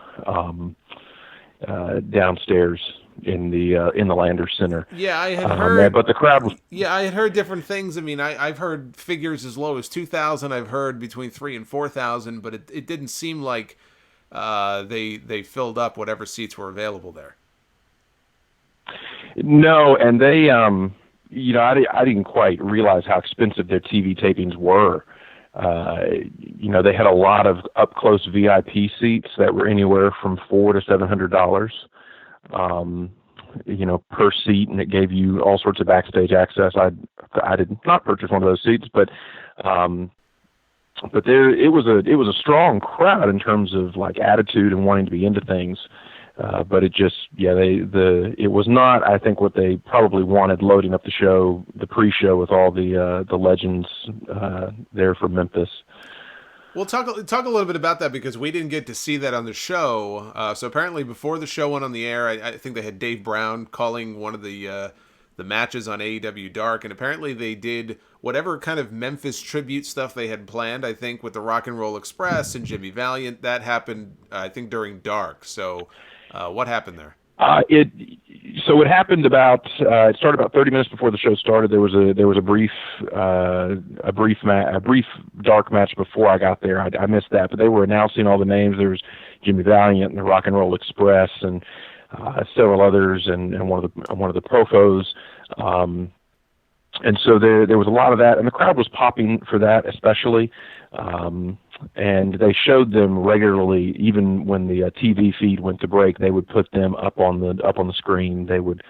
downstairs in the Landers Center. Yeah, I had heard. But the crowd was. Yeah, I had heard different things. I've heard figures as low as 2,000. I've heard between 3,000 and 4,000, but it didn't seem like they filled up whatever seats were available there. No, and they, I didn't quite realize how expensive their TV tapings were. They had a lot of up close VIP seats that were anywhere from $400 to $700. Per seat, and it gave you all sorts of backstage access. I did not purchase one of those seats, but there it was a strong crowd in terms of like attitude and wanting to be into things. But it just, it was not, I think, what they probably wanted loading up the show, the pre-show with all the legends there from Memphis. We'll talk a little bit about that because we didn't get to see that on the show. So apparently before the show went on the air, I think they had Dave Brown calling one of the matches on AEW Dark, and apparently they did whatever kind of Memphis tribute stuff they had planned, I think, with the Rock and Roll Express and Jimmy Valiant. That happened, I think, during Dark. So what happened there? It happened about. It started about 30 minutes before the show started. There was a brief dark match before I got there. I missed that, but they were announcing all the names. There was Jimmy Valiant and the Rock and Roll Express and several others, and one of the Profos. And so there was a lot of that, and the crowd was popping for that especially. And they showed them regularly, even when the TV feed went to break. They would put them up on the screen. They would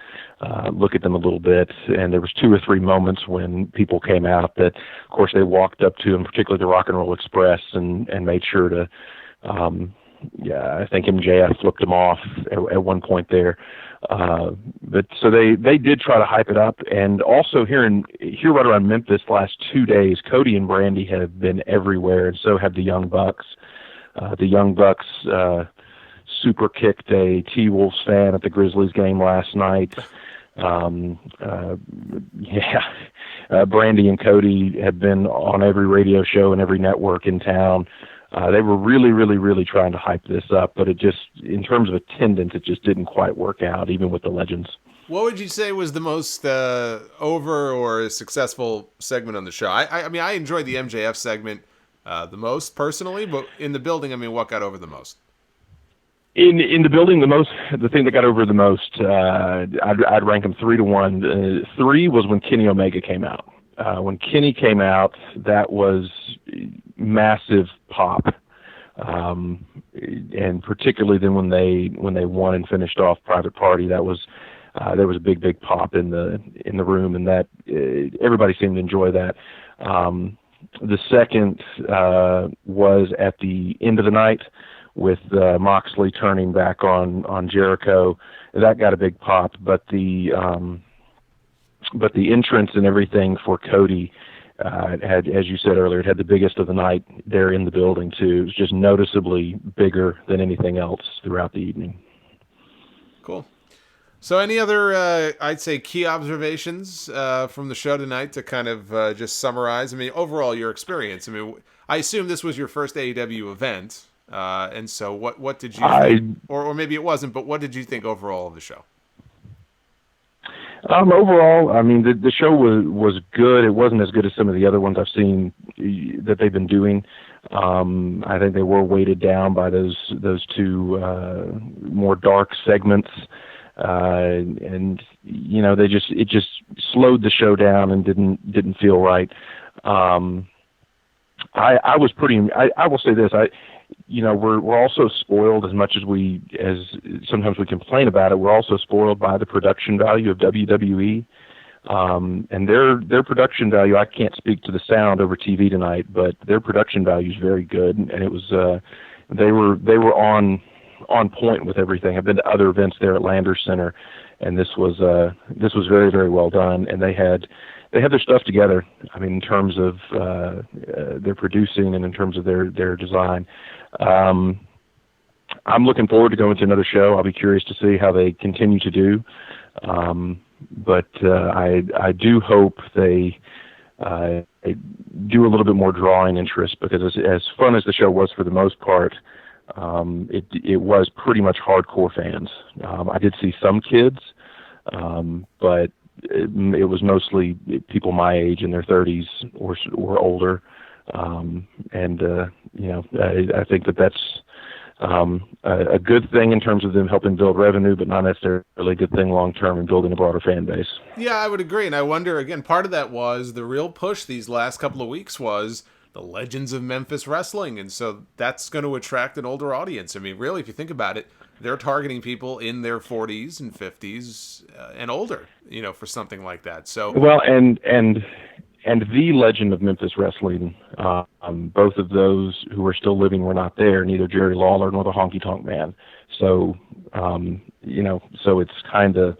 look at them a little bit, and there was 2 or 3 moments when people came out that, of course, they walked up to them, particularly the Rock and Roll Express, and made sure to. I think MJF flipped them off at one point there. But so they did try to hype it up, and also here right around Memphis last 2 days, Cody and Brandy have been everywhere, and so have the Young Bucks. The Young Bucks super kicked a T-Wolves fan at the Grizzlies game last night. Brandy and Cody have been on every radio show and every network in town. They were really, really, really trying to hype this up, but it just, in terms of attendance, it just didn't quite work out, even with the legends. What would you say was the most over or successful segment on the show? I mean, I enjoyed the MJF segment the most personally, but in the building, I mean, what got over the most? In the building, the thing that got over the most, I'd rank them 3 to 1. 3 was when Kenny Omega came out. When Kenny came out, that was massive pop, and particularly then when they won and finished off Private Party, that was there was a big pop in the room, and that everybody seemed to enjoy that. The second was at the end of the night with Moxley turning back on Jericho. That got a big pop, but the entrance and everything for Cody had, as you said earlier, it had the biggest of the night there in the building too. It was just noticeably bigger than anything else throughout the evening. Cool. So any other, I'd say, key observations from the show tonight to kind of just summarize? I mean, overall, your experience. I mean, I assume this was your first AEW event, and so what did you think? Or maybe it wasn't, but what did you think overall of the show? Overall, I mean, the show was good. It wasn't as good as some of the other ones I've seen that they've been doing. I think they were weighted down by those 2 more dark segments, and you know, it just slowed the show down and didn't feel right. I will say this. We're also spoiled, as much as sometimes we complain about it. We're also spoiled by the production value of WWE, and their production value. I can't speak to the sound over TV tonight, but their production value is very good, and it was they were on point with everything. I've been to other events there at Landers Center, and this was very, very well done, and they had their stuff together. I mean, in terms of their producing and in terms of their design. I'm looking forward to going to another show. I'll be curious to see how they continue to do. But I do hope they do a little bit more drawing interest, because as fun as the show was for the most part, it was pretty much hardcore fans. I did see some kids, but it was mostly people my age in their 30s or older. I think that's a good thing in terms of them helping build revenue, but not necessarily a good thing long term in building a broader fan base. Yeah, I would agree. And I wonder, again, part of that was the real push these last couple of weeks was the Legends of Memphis Wrestling. And so that's going to attract an older audience. I mean, really, if you think about it, they're targeting people in their 40s and 50s and older, for something like that. So well, and the Legend of Memphis Wrestling, both of those who are still living were not there, neither Jerry Lawler nor the Honky Tonk Man. So, so it's kind of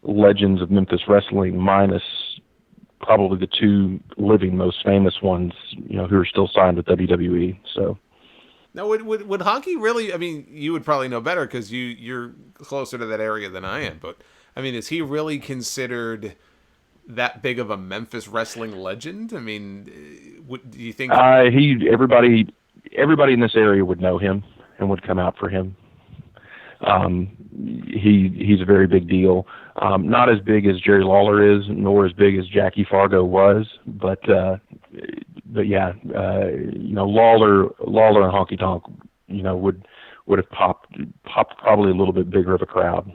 Legends of Memphis Wrestling minus probably the 2 living most famous ones, who are still signed with WWE. So. Now, would Honky really? I mean, you would probably know better because you're closer to that area than I am. But I mean, is he really considered that big of a Memphis wrestling legend? I mean, do you think everybody in this area would know him and would come out for him? He's a very big deal. Not as big as Jerry Lawler is, nor as big as Jackie Fargo was, but yeah, Lawler and Honky Tonk, would have popped probably a little bit bigger of a crowd.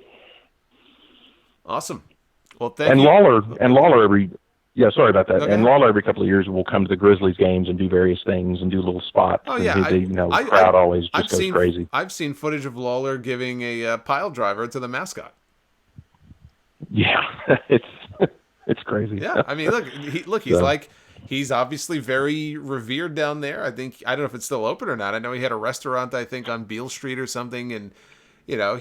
Awesome. Well, thank you. Lawler sorry about that. Okay. And Lawler every couple of years will come to the Grizzlies games and do various things and do little spots. Oh yeah, the crowd always just goes crazy. I've seen footage of Lawler giving a pile driver to the mascot. Yeah, it's crazy. Yeah, I mean, he's obviously very revered down there. I don't know if it's still open or not. I know he had a restaurant, I think, on Beale Street or something, and he does.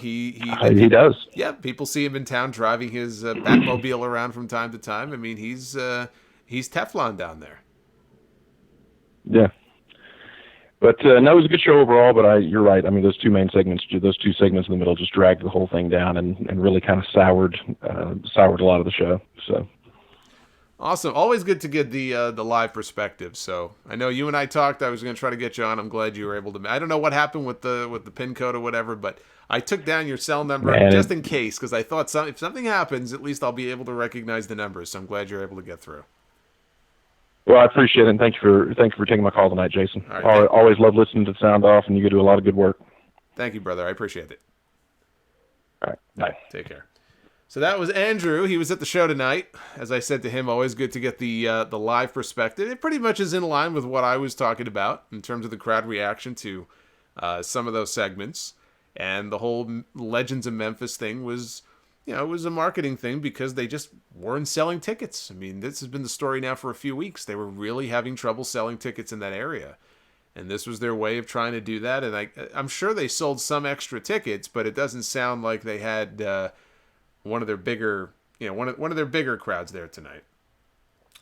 Yeah, people see him in town driving his Batmobile around from time to time. I mean, he's Teflon down there. Yeah. But no, it was a good show overall. But you're right. I mean, those two segments in the middle just dragged the whole thing down and really kind of soured a lot of the show. So awesome. Always good to get the live perspective. So I know you and I talked. I was going to try to get you on. I'm glad you were able to. I don't know what happened with the pin code or whatever, but I took down your cell number just in case, because I thought if something happens, at least I'll be able to recognize the numbers. So I'm glad you're able to get through. Well, I appreciate it, and thank you for taking my call tonight, Jason. All right, always love listening to the Sound Off, and you do a lot of good work. Thank you, brother. I appreciate it. All right, bye. Take care. So that was Andrew. He was at the show tonight. As I said to him, always good to get the live perspective. It pretty much is in line with what I was talking about in terms of the crowd reaction to some of those segments. And the whole Legends of Memphis thing was, it was a marketing thing because they just weren't selling tickets. I mean, this has been the story now for a few weeks. They were really having trouble selling tickets in that area. And this was their way of trying to do that. And I'm sure they sold some extra tickets, but it doesn't sound like they had one of their bigger crowds there tonight.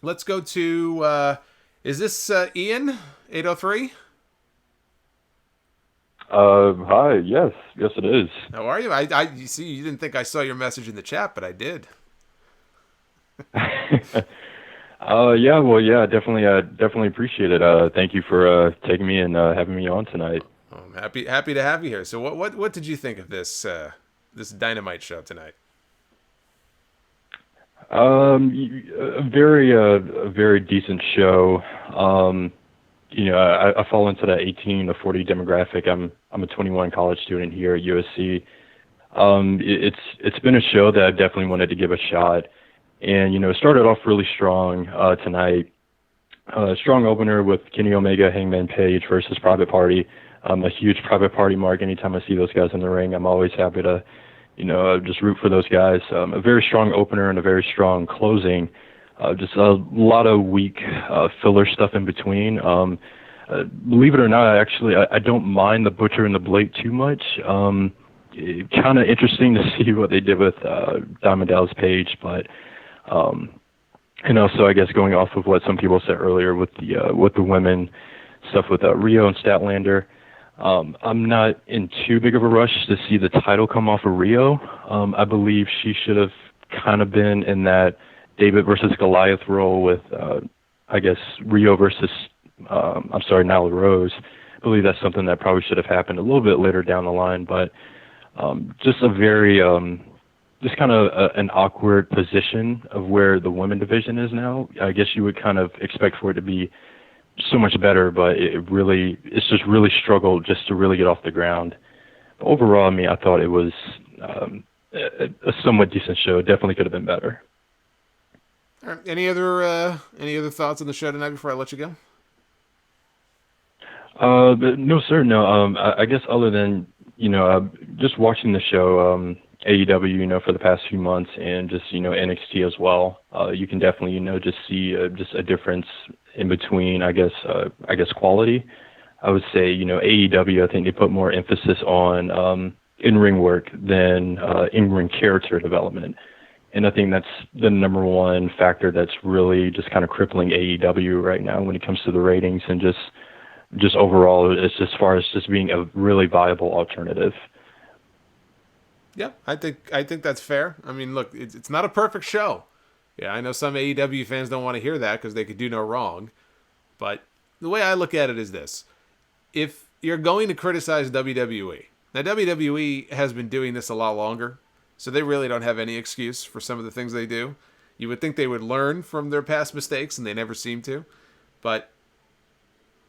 Let's go to, is this Ian, 803? Hi. Yes, it is. How are you? You see, you didn't think I saw your message in the chat, but I did. Definitely appreciate it. Thank you for taking me and having me on tonight. I'm happy to have you here. So what did you think of this Dynamite show tonight? A very decent show. I fall into that 18 to 40 demographic. I'm a 21 college student here at USC. It's been a show that I definitely wanted to give a shot, and it started off really strong tonight. Strong opener with Kenny Omega, Hangman Page versus Private Party. I'm a huge Private Party mark. Anytime I see those guys in the ring, I'm always happy to, just root for those guys. A very strong opener and a very strong closing. Just a lot of weak filler stuff in between. Believe it or not, I don't mind the Butcher and the Blade too much. Kind of interesting to see what they did with Diamond Dallas Page, but so I guess going off of what some people said earlier with the women stuff with Riho and Statlander, I'm not in too big of a rush to see the title come off of Riho. I believe she should have kind of been in that David versus Goliath role with, Riho versus, Nyla Rose. I believe that's something that probably should have happened a little bit later down the line, but just a very, just kind of an awkward position of where the women division is now. I guess you would kind of expect for it to be so much better, but it's just really struggled just to really get off the ground. Overall, I thought it was a somewhat decent show. It definitely could have been better. All right. Any other thoughts on the show tonight before I let you go? No, sir. No. I guess other than just watching the show, AEW, for the past few months, and just NXT as well. You can definitely just see just a difference in between. I guess quality. I would say AEW. I think they put more emphasis on in-ring work than in-ring character development. And I think that's the number one factor that's really just kind of crippling AEW right now when it comes to the ratings and just overall, it's as far as just being a really viable alternative. Yeah, I think that's fair. I mean, look, it's not a perfect show. Yeah, I know some AEW fans don't want to hear that because they could do no wrong. But the way I look at it is this. If you're going to criticize WWE, Now, WWE has been doing this a lot longer, so they really don't have any excuse for some of the things they do. You would think they would learn from their past mistakes, and they never seem to. But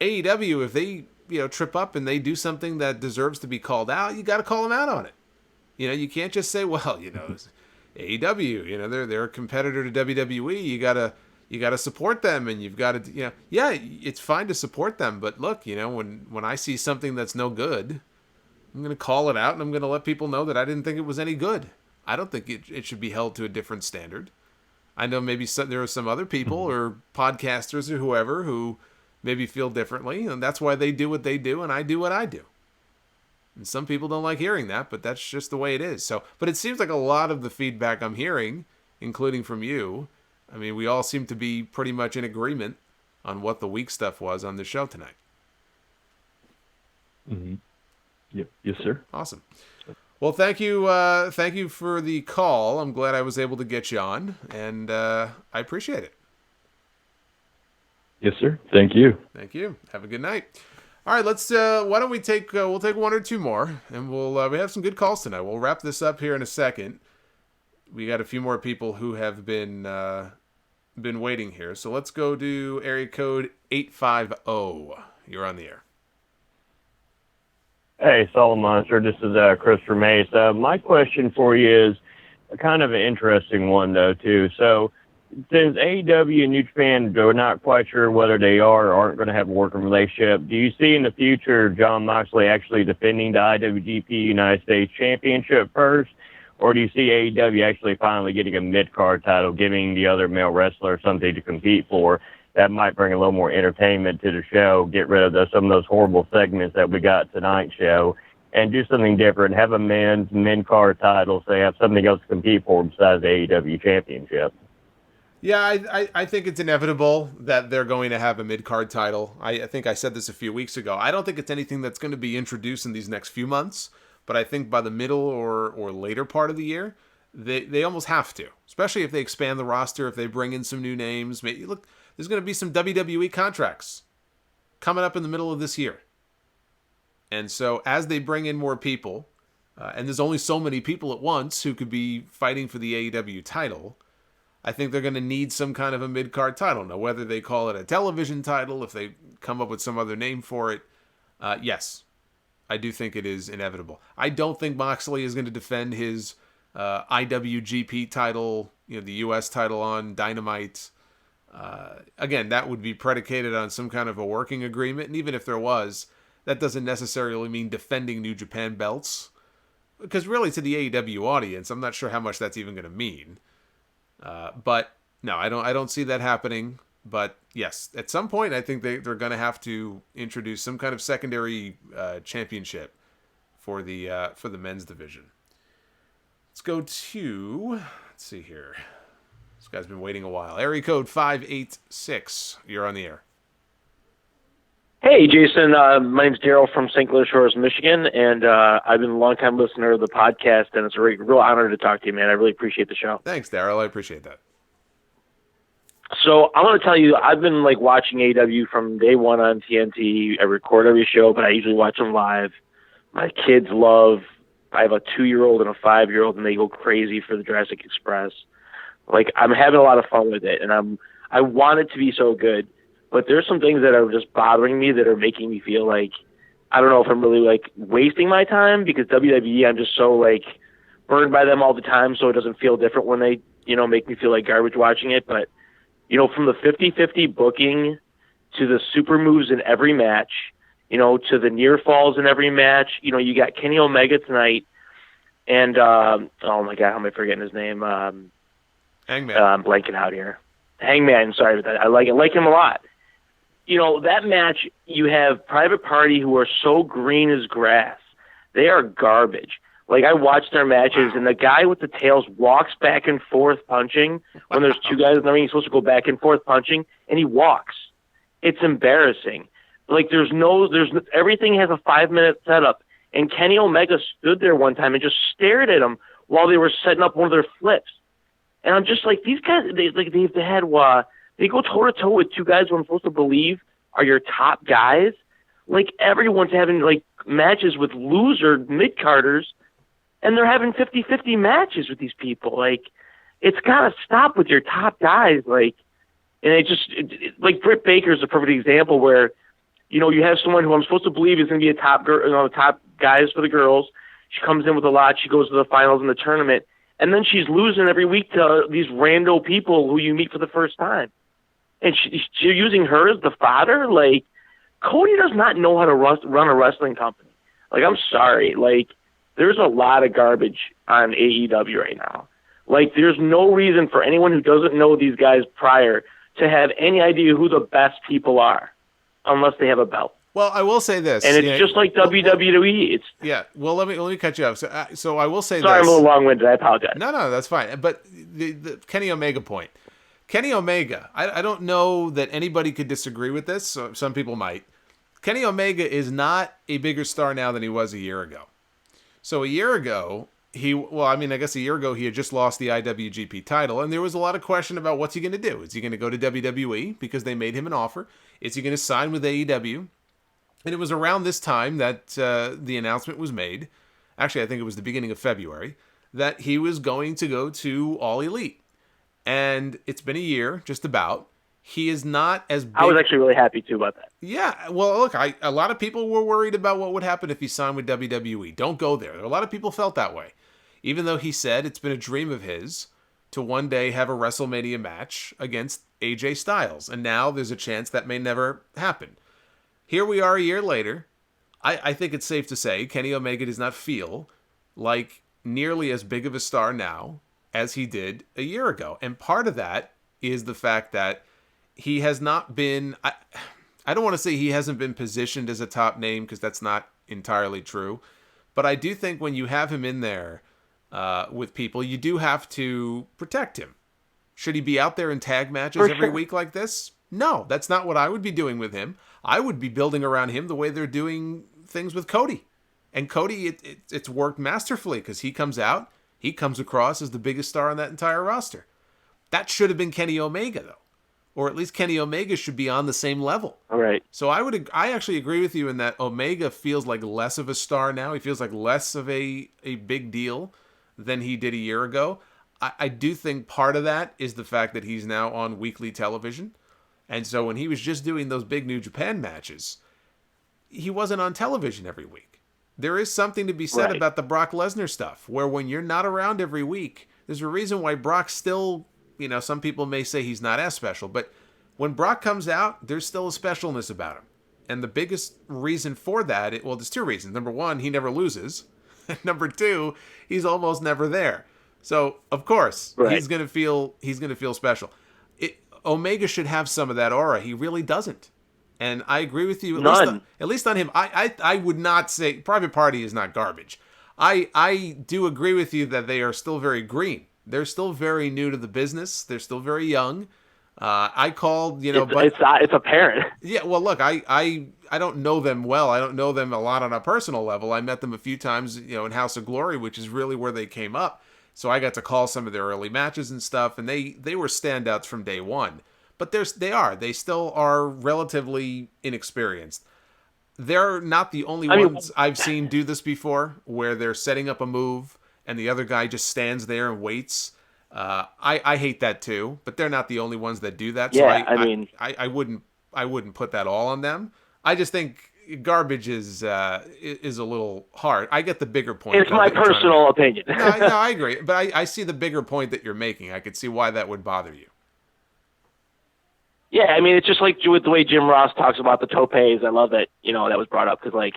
AEW, if they trip up and they do something that deserves to be called out, you got to call them out on it. You can't just say, well, it's AEW, they're a competitor to WWE. You gotta support them, and you've got to, it's fine to support them, but look, when I see something that's no good, I'm going to call it out, and I'm going to let people know that I didn't think it was any good. I don't think it should be held to a different standard. I know maybe there are some other people or podcasters or whoever who maybe feel differently, and that's why they do what they do, and I do what I do. And some people don't like hearing that, but that's just the way it is. But it seems like a lot of the feedback I'm hearing, including from you, I mean, we all seem to be pretty much in agreement on what the weak stuff was on the show tonight. Mm-hmm. Yep. Yes, sir. Awesome. Well, thank you for the call. I'm glad I was able to get you on, and I appreciate it. Yes, sir. Thank you. Thank you. Have a good night. All right, let's. Why don't we take? We'll take one or two more, and we have some good calls tonight. We'll wrap this up here in a second. We got a few more people who have been waiting here, so let's go to area code 850. You're on the air. Hey, Solomonster, this is Chris from Ace. My question for you is kind of an interesting one, though, too. So, since AEW and New Japan are not quite sure whether they are or aren't going to have a working relationship, do you see in the future Jon Moxley actually defending the IWGP United States Championship first? Or do you see AEW actually finally getting a mid-card title, giving the other male wrestler something to compete for? That might bring a little more entertainment to the show, get rid of some of those horrible segments that we got tonight's show, and do something different. Have a men's mid-card title, so have something else to compete for besides the AEW Championship. Yeah, I think it's inevitable that they're going to have a mid-card title. I think I said this a few weeks ago. I don't think it's anything that's going to be introduced in these next few months, but I think by the middle or later part of the year, they almost have to, especially if they expand the roster, if they bring in some new names. Maybe, look, there's going to be some WWE contracts coming up in the middle of this year. And so as they bring in more people, and there's only so many people at once who could be fighting for the AEW title, I think they're going to need some kind of a mid-card title. Now, whether they call it a television title, if they come up with some other name for it, yes, I do think it is inevitable. I don't think Moxley is going to defend his IWGP title, the U.S. title on Dynamite. Again, that would be predicated on some kind of a working agreement, and even if there was, that doesn't necessarily mean defending New Japan belts, because really to the AEW audience, I'm not sure how much that's even going to mean. But no, I don't see that happening. But yes, at some point, I think they're going to have to introduce some kind of secondary championship for the men's division. Let's go to, let's see here. This guy's been waiting a while. Area code 586. You're on the air. Hey, Jason. My name's Daryl from St. Clair Shores, Michigan, and I've been a long-time listener of the podcast, and it's a real honor to talk to you, man. I really appreciate the show. Thanks, Daryl. I appreciate that. So I want to tell you, I've been watching AEW from day one on TNT. I record every show, but I usually watch them live. My kids I have a 2-year-old and a 5-year-old, and they go crazy for the Jurassic Express. I'm having a lot of fun with it, and I want it to be so good. But there's some things that are just bothering me that are making me feel I don't know if I'm really wasting my time, because WWE, I'm just so burned by them all the time, so it doesn't feel different when they, make me feel like garbage watching it. But, from the 50-50 booking to the super moves in every match, to the near falls in every match, you got Kenny Omega tonight, and oh my God, how am I forgetting his name? Hangman. I'm blanking out here. Hangman, sorry about that. I like him a lot. That match, you have Private Party, who are so green as grass. They are garbage. I watched their matches, and the guy with the tails walks back and forth punching when there's two guys in the ring. He's supposed to go back and forth punching, and he walks. It's embarrassing. Everything has a 5-minute setup, and Kenny Omega stood there one time and just stared at him while they were setting up one of their flips. And I'm just these guys, they go toe-to-toe with two guys who I'm supposed to believe are your top guys. Like, everyone's having, like, matches with loser mid-carders, and they're having 50-50 matches with these people. Like, it's got to stop with your top guys. Like, and like, Britt Baker's a perfect example where, you know, you have someone who I'm supposed to believe is going to be a top girl, you know, top guys for the girls. She comes in with a lot. She goes to the finals in the tournament. And then she's losing every week to these rando people who you meet for the first time. And you're using her as the fodder? Like, Cody does not know how to run a wrestling company. Like, I'm sorry. Like, there's a lot of garbage on AEW right now. Like, there's no reason for anyone who doesn't know these guys prior to have any idea who the best people are unless they have a belt. Well, I will say this, and it's just like WWE. Well, let me cut you off. So I will say Sorry, this. I'm a little long-winded. I apologize. No, that's fine. But the Kenny Omega point. Kenny Omega, I don't know that anybody could disagree with this. So some people might. Kenny Omega is not a bigger star now than he was a year ago. So a year ago, I guess a year ago he had just lost the IWGP title, and there was a lot of question about what's he going to do. Is he going to go to WWE because they made him an offer? Is he going to sign with AEW? And it was around this time that the announcement was made. Actually, I think it was the beginning of February, that he was going to go to All Elite. And it's been a year, just about. He is not as big. I was actually really happy, too, about that. Yeah, well, look, a lot of people were worried about what would happen if he signed with WWE. Don't go there. A lot of people felt that way. Even though he said it's been a dream of his to one day have a WrestleMania match against AJ Styles. And now there's a chance that may never happen. Here we are a year later. I think it's safe to say Kenny Omega does not feel like nearly as big of a star now as he did a year ago. And part of that is the fact that he has not been... I don't want to say he hasn't been positioned as a top name because that's not entirely true. But I do think when you have him in there with people, you do have to protect him. Should he be out there in tag matches every week like this? No, that's not what I would be doing with him. I would be building around him the way they're doing things with Cody. And Cody, it's worked masterfully because he comes out, he comes across as the biggest star on that entire roster. That should have been Kenny Omega, though. Or at least Kenny Omega should be on the same level. All right. So I actually agree with you in that Omega feels like less of a star now. He feels like less of a big deal than he did a year ago. I do think part of that is the fact that he's now on weekly television. And so when he was just doing those big New Japan matches, he wasn't on television every week. There is something to be said about the Brock Lesnar stuff, where when you're not around every week, there's a reason why Brock still, you know, some people may say he's not as special, but when Brock comes out, there's still a specialness about him. And the biggest reason for that, there's two reasons. Number one, he never loses. Number two, he's almost never there. So, of course, he's going to feel special. Omega should have some of that aura. He really doesn't. And I agree with you. At least on him. I would not say Private Party is not garbage. I do agree with you that they are still very green. They're still very new to the business. They're still very young. I called, it's apparent. Yeah, well, look, I don't know them well. I don't know them a lot on a personal level. I met them a few times, in House of Glory, which is really where they came up. So I got to call some of their early matches and stuff, and they were standouts from day one. But they still are relatively inexperienced. They're not the only ones I've seen do this before, where they're setting up a move and the other guy just stands there and waits. I hate that too, but they're not the only ones that do that. So I wouldn't put that all on them. I just think garbage is a little hard. I get the bigger point. It's my personal opinion. No, I agree, but I see the bigger point that you're making. I could see why that would bother you. Yeah, I mean, it's just like with the way Jim Ross talks about the topes. I love that, that was brought up because,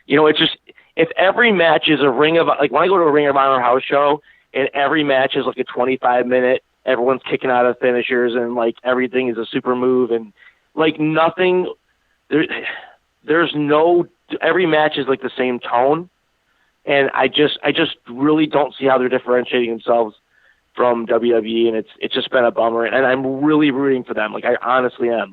it's just, if every match is a when I go to a Ring of Honor house show and every match is like a 25-minute, everyone's kicking out of finishers and everything is a super move and nothing, every match is the same tone. And I just really don't see how they're differentiating themselves from WWE, and it's just been a bummer, and I'm really rooting for them. I honestly am.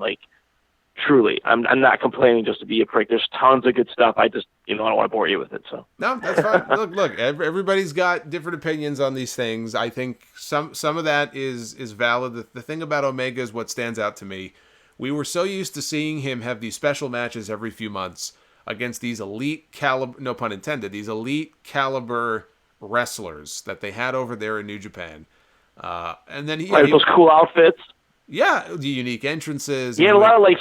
Truly, I'm not complaining just to be a prick. There's tons of good stuff. I just, I don't want to bore you with it. So no, that's fine. look, everybody's got different opinions on these things. I think some of that is valid. The thing about Omega is what stands out to me. We were so used to seeing him have these special matches every few months against these elite caliber, no pun intended, these elite caliber wrestlers that they had over there in New Japan. And then Like those cool outfits. Yeah, the unique entrances. He had a lot of like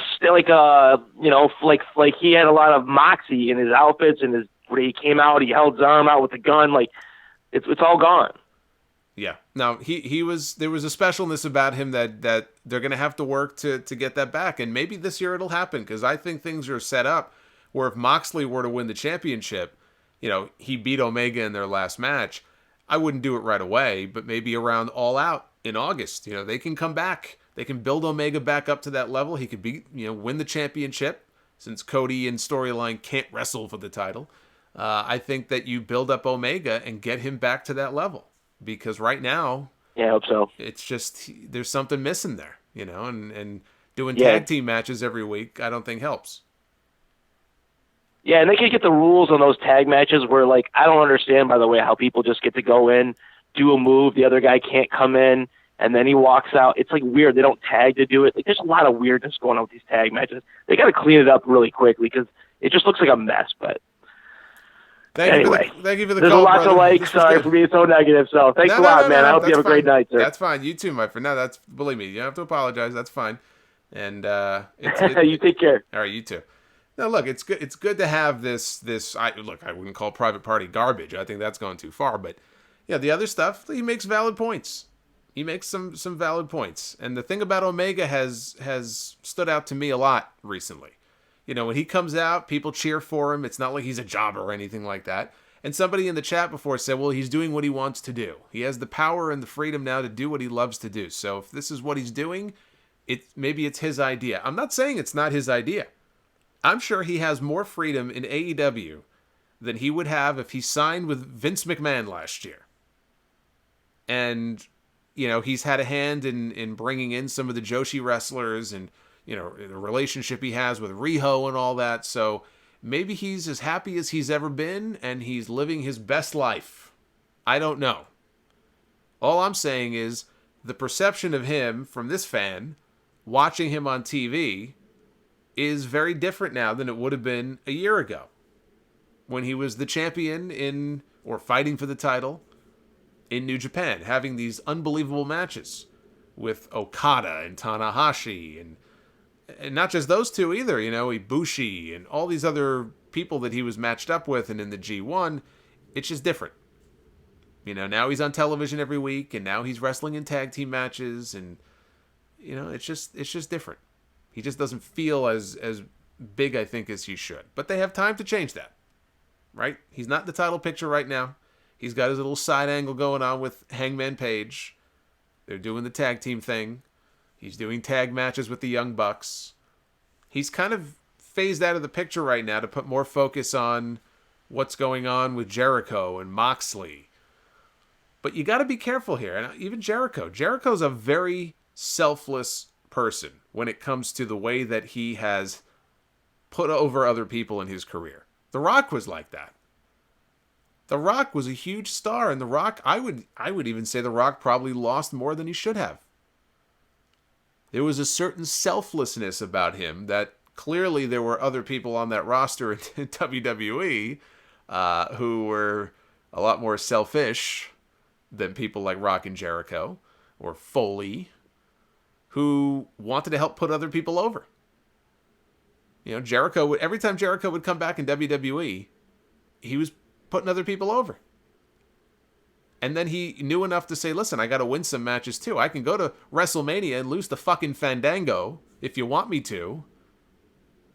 he had a lot of moxie in his outfits and his when he came out, he held his arm out with the gun. Like it's all gone. Yeah. Now there was a specialness about him that they're gonna have to work to get that back, and maybe this year it'll happen because I think things are set up where if Moxley were to win the championship, he beat Omega in their last match. I wouldn't do it right away, but maybe around All Out in August, they can come back. They can build Omega back up to that level. He could win the championship since Cody in storyline can't wrestle for the title. I think that you build up Omega and get him back to that level because right now, yeah, I hope so. It's just there's something missing there, and doing tag team matches every week I don't think helps. Yeah, and they can get the rules on those tag matches where, like, I don't understand, by the way, how people just get to go in, do a move, the other guy can't come in, and then he walks out. It's, like, weird. They don't tag to do it. Like, there's a lot of weirdness going on with these tag matches. They got to clean it up really quickly because it just looks like a mess, but anyway. Thank you for the there's call, a lot brother. to like. Sorry for being so negative. So thanks a lot, man. I hope you have a great night, sir. That's fine. You too, my friend. No, believe me, you don't have to apologize. That's fine. And you take care. All right, you too. Now, look, it's good. It's good to have this. I wouldn't call Private Party garbage. I think that's going too far. But yeah, the other stuff, he makes valid points. He makes some valid points. And the thing about Omega has stood out to me a lot recently. When he comes out, people cheer for him. It's not like he's a jobber or anything like that. And somebody in the chat before said, well, he's doing what he wants to do. He has the power and the freedom now to do what he loves to do. So if this is what he's doing, maybe it's his idea. I'm not saying it's not his idea. I'm sure he has more freedom in AEW than he would have if he signed with Vince McMahon last year. And, he's had a hand in bringing in some of the Joshi wrestlers and, the relationship he has with Riho and all that. So maybe he's as happy as he's ever been and he's living his best life. I don't know. All I'm saying is the perception of him from this fan watching him on TV is very different now than it would have been a year ago when he was the champion or fighting for the title in New Japan, having these unbelievable matches with Okada and Tanahashi and not just those two either, Ibushi and all these other people that he was matched up with and in the G1. It's just different. Now he's on television every week and now he's wrestling in tag team matches and it's just different. He just doesn't feel as big, I think, as he should. But they have time to change that, right? He's not in the title picture right now. He's got his little side angle going on with Hangman Page. They're doing the tag team thing. He's doing tag matches with the Young Bucks. He's kind of phased out of the picture right now to put more focus on what's going on with Jericho and Moxley. But you got to be careful here. And even Jericho's a very selfless person when it comes to the way that he has put over other people in his career. The Rock was like that. The Rock was a huge star, and The Rock, I would even say The Rock probably lost more than he should have. There was a certain selflessness about him that clearly there were other people on that roster in WWE who were a lot more selfish than people like Rock and Jericho or Foley, who wanted to help put other people over. Jericho, every time Jericho would come back in WWE, he was putting other people over. And then he knew enough to say, listen, I got to win some matches too. I can go to WrestleMania and lose the fucking Fandango if you want me to.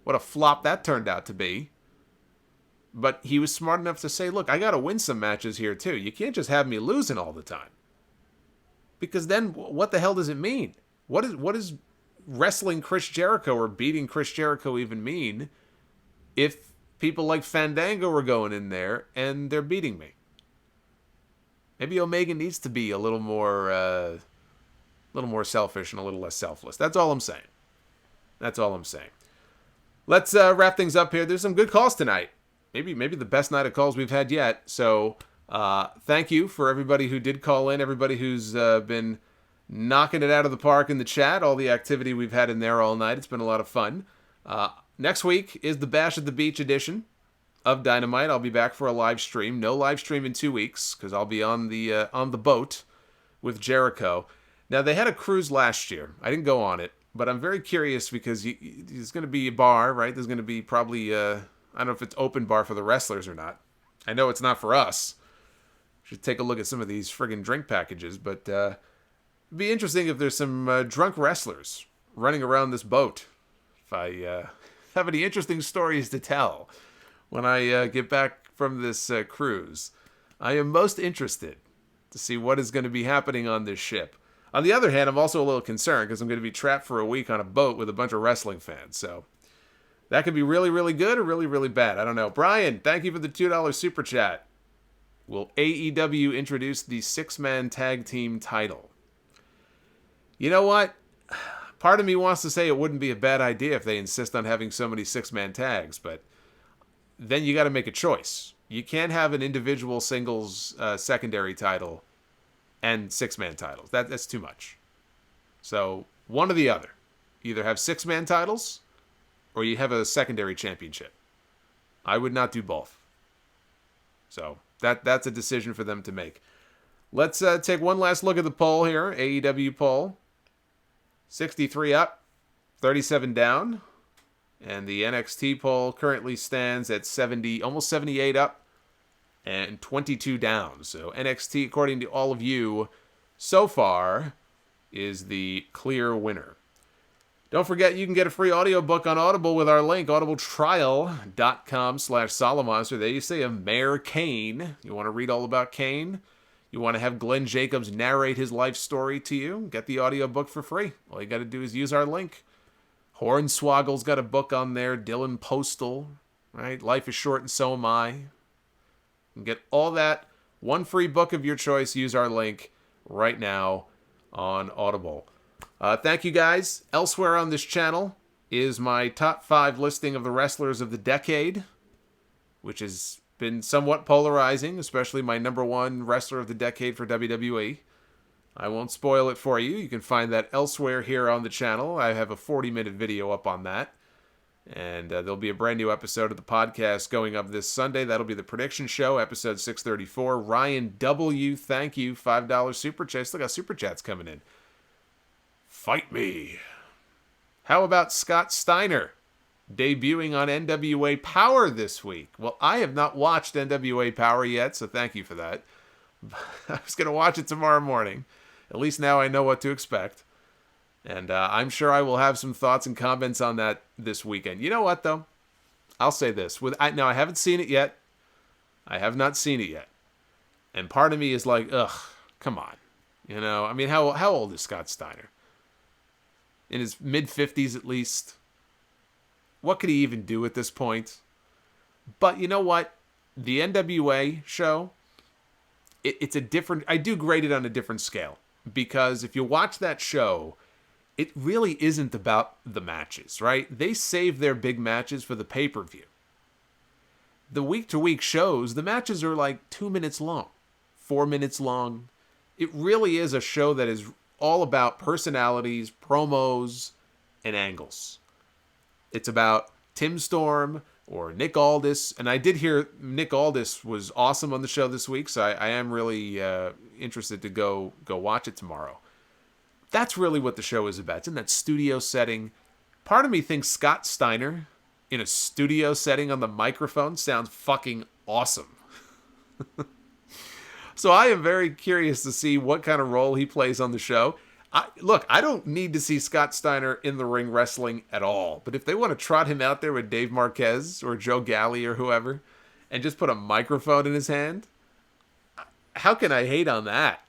What a flop that turned out to be. But he was smart enough to say, look, I got to win some matches here too. You can't just have me losing all the time. Because then what the hell does it mean? What is wrestling Chris Jericho or beating Chris Jericho even mean if people like Fandango are going in there and they're beating me? Maybe Omega needs to be a little more selfish and a little less selfless. That's all I'm saying. Let's wrap things up here. There's some good calls tonight. Maybe the best night of calls we've had yet. So thank you for everybody who did call in, everybody who's been knocking it out of the park in the chat. All the activity we've had in there all night. It's been a lot of fun. Next week is the Bash at the Beach edition of Dynamite. I'll be back for a live stream. No live stream in 2 weeks because I'll be on the boat with Jericho. Now, they had a cruise last year. I didn't go on it, but I'm very curious because there's going to be a bar, right? There's going to be probably, I don't know if it's open bar for the wrestlers or not. I know it's not for us. Should take a look at some of these friggin' drink packages, but it'd be interesting if there's some drunk wrestlers running around this boat. If I have any interesting stories to tell when I get back from this cruise. I am most interested to see what is going to be happening on this ship. On the other hand, I'm also a little concerned because I'm going to be trapped for a week on a boat with a bunch of wrestling fans. So that could be really, really good or really, really bad. I don't know. Brian, thank you for the $2 super chat. Will AEW introduce the 6-man tag team title? You know what? Part of me wants to say it wouldn't be a bad idea if they insist on having so many 6-man tags, but then you got to make a choice. You can't have an individual singles secondary title and 6-man titles. That's too much. So one or the other. Either have 6-man titles or you have a secondary championship. I would not do both. So that's a decision for them to make. Let's take one last look at the poll here. AEW poll. 63 up, 37 down. And the NXT poll currently stands at 70, almost 78 up, and 22 down. So NXT, according to all of you, so far, is the clear winner. Don't forget, you can get a free audiobook on Audible with our link, audibletrial.com/Solomonster. There you see a Mayor Kane. You want to read all about Kane? You want to have Glenn Jacobs narrate his life story to you? Get the audiobook for free. All you got to do is use our link. Hornswoggle's got a book on there. Dylan Postal, right? Life is short and so am I. You can get all that. One free book of your choice. Use our link right now on Audible. Thank you guys. Elsewhere on this channel is my top 5 listing of the wrestlers of the decade, which has been somewhat polarizing, especially my number 1 wrestler of the decade for WWE. I won't spoil it for you. You can find that elsewhere here on the channel. I have a 40-minute video up on that. And there'll be a brand new episode of the podcast going up this Sunday. That'll be the prediction show, episode 634. Ryan W., thank you. $5 super chat. Still got super chats coming in. Fight me. How about Scott Steiner debuting on NWA Power this week? Well, I have not watched NWA Power yet, so thank you for that. I was going to watch it tomorrow morning. At least now I know what to expect. And I'm sure I will have some thoughts and comments on that this weekend. You know what, though? I'll say this. Now, I haven't seen it yet. I have not seen it yet. And part of me is like, ugh, come on. You know, I mean, how old is Scott Steiner? In his mid-50s at least. What could he even do at this point? But you know what? The NWA show, it's a different... I do grade it on a different scale. Because if you watch that show, it really isn't about the matches, right? They save their big matches for the pay-per-view. The week-to-week shows, the matches are like 2 minutes long, 4 minutes long. It really is a show that is all about personalities, promos, and angles. It's about Tim Storm or Nick Aldis. And I did hear Nick Aldis was awesome on the show this week, so I am really interested to go watch it tomorrow. That's really what the show is about. It's in that studio setting. Part of me thinks Scott Steiner in a studio setting on the microphone sounds fucking awesome. So I am very curious to see what kind of role he plays on the show. I don't need to see Scott Steiner in the ring wrestling at all. But if they want to trot him out there with Dave Marquez or Joe Galli or whoever and just put a microphone in his hand, how can I hate on that?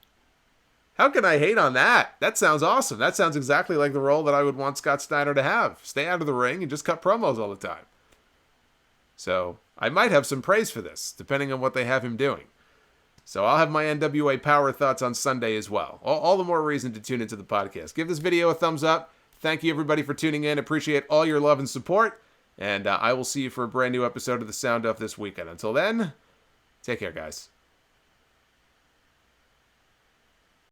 How can I hate on that? That sounds awesome. That sounds exactly like the role that I would want Scott Steiner to have. Stay out of the ring and just cut promos all the time. So I might have some praise for this, depending on what they have him doing. So I'll have my NWA Power thoughts on Sunday as well. All the more reason to tune into the podcast. Give this video a thumbs up. Thank you, everybody, for tuning in. Appreciate all your love and support. And I will see you for a brand new episode of The Sound Off this weekend. Until then, take care, guys.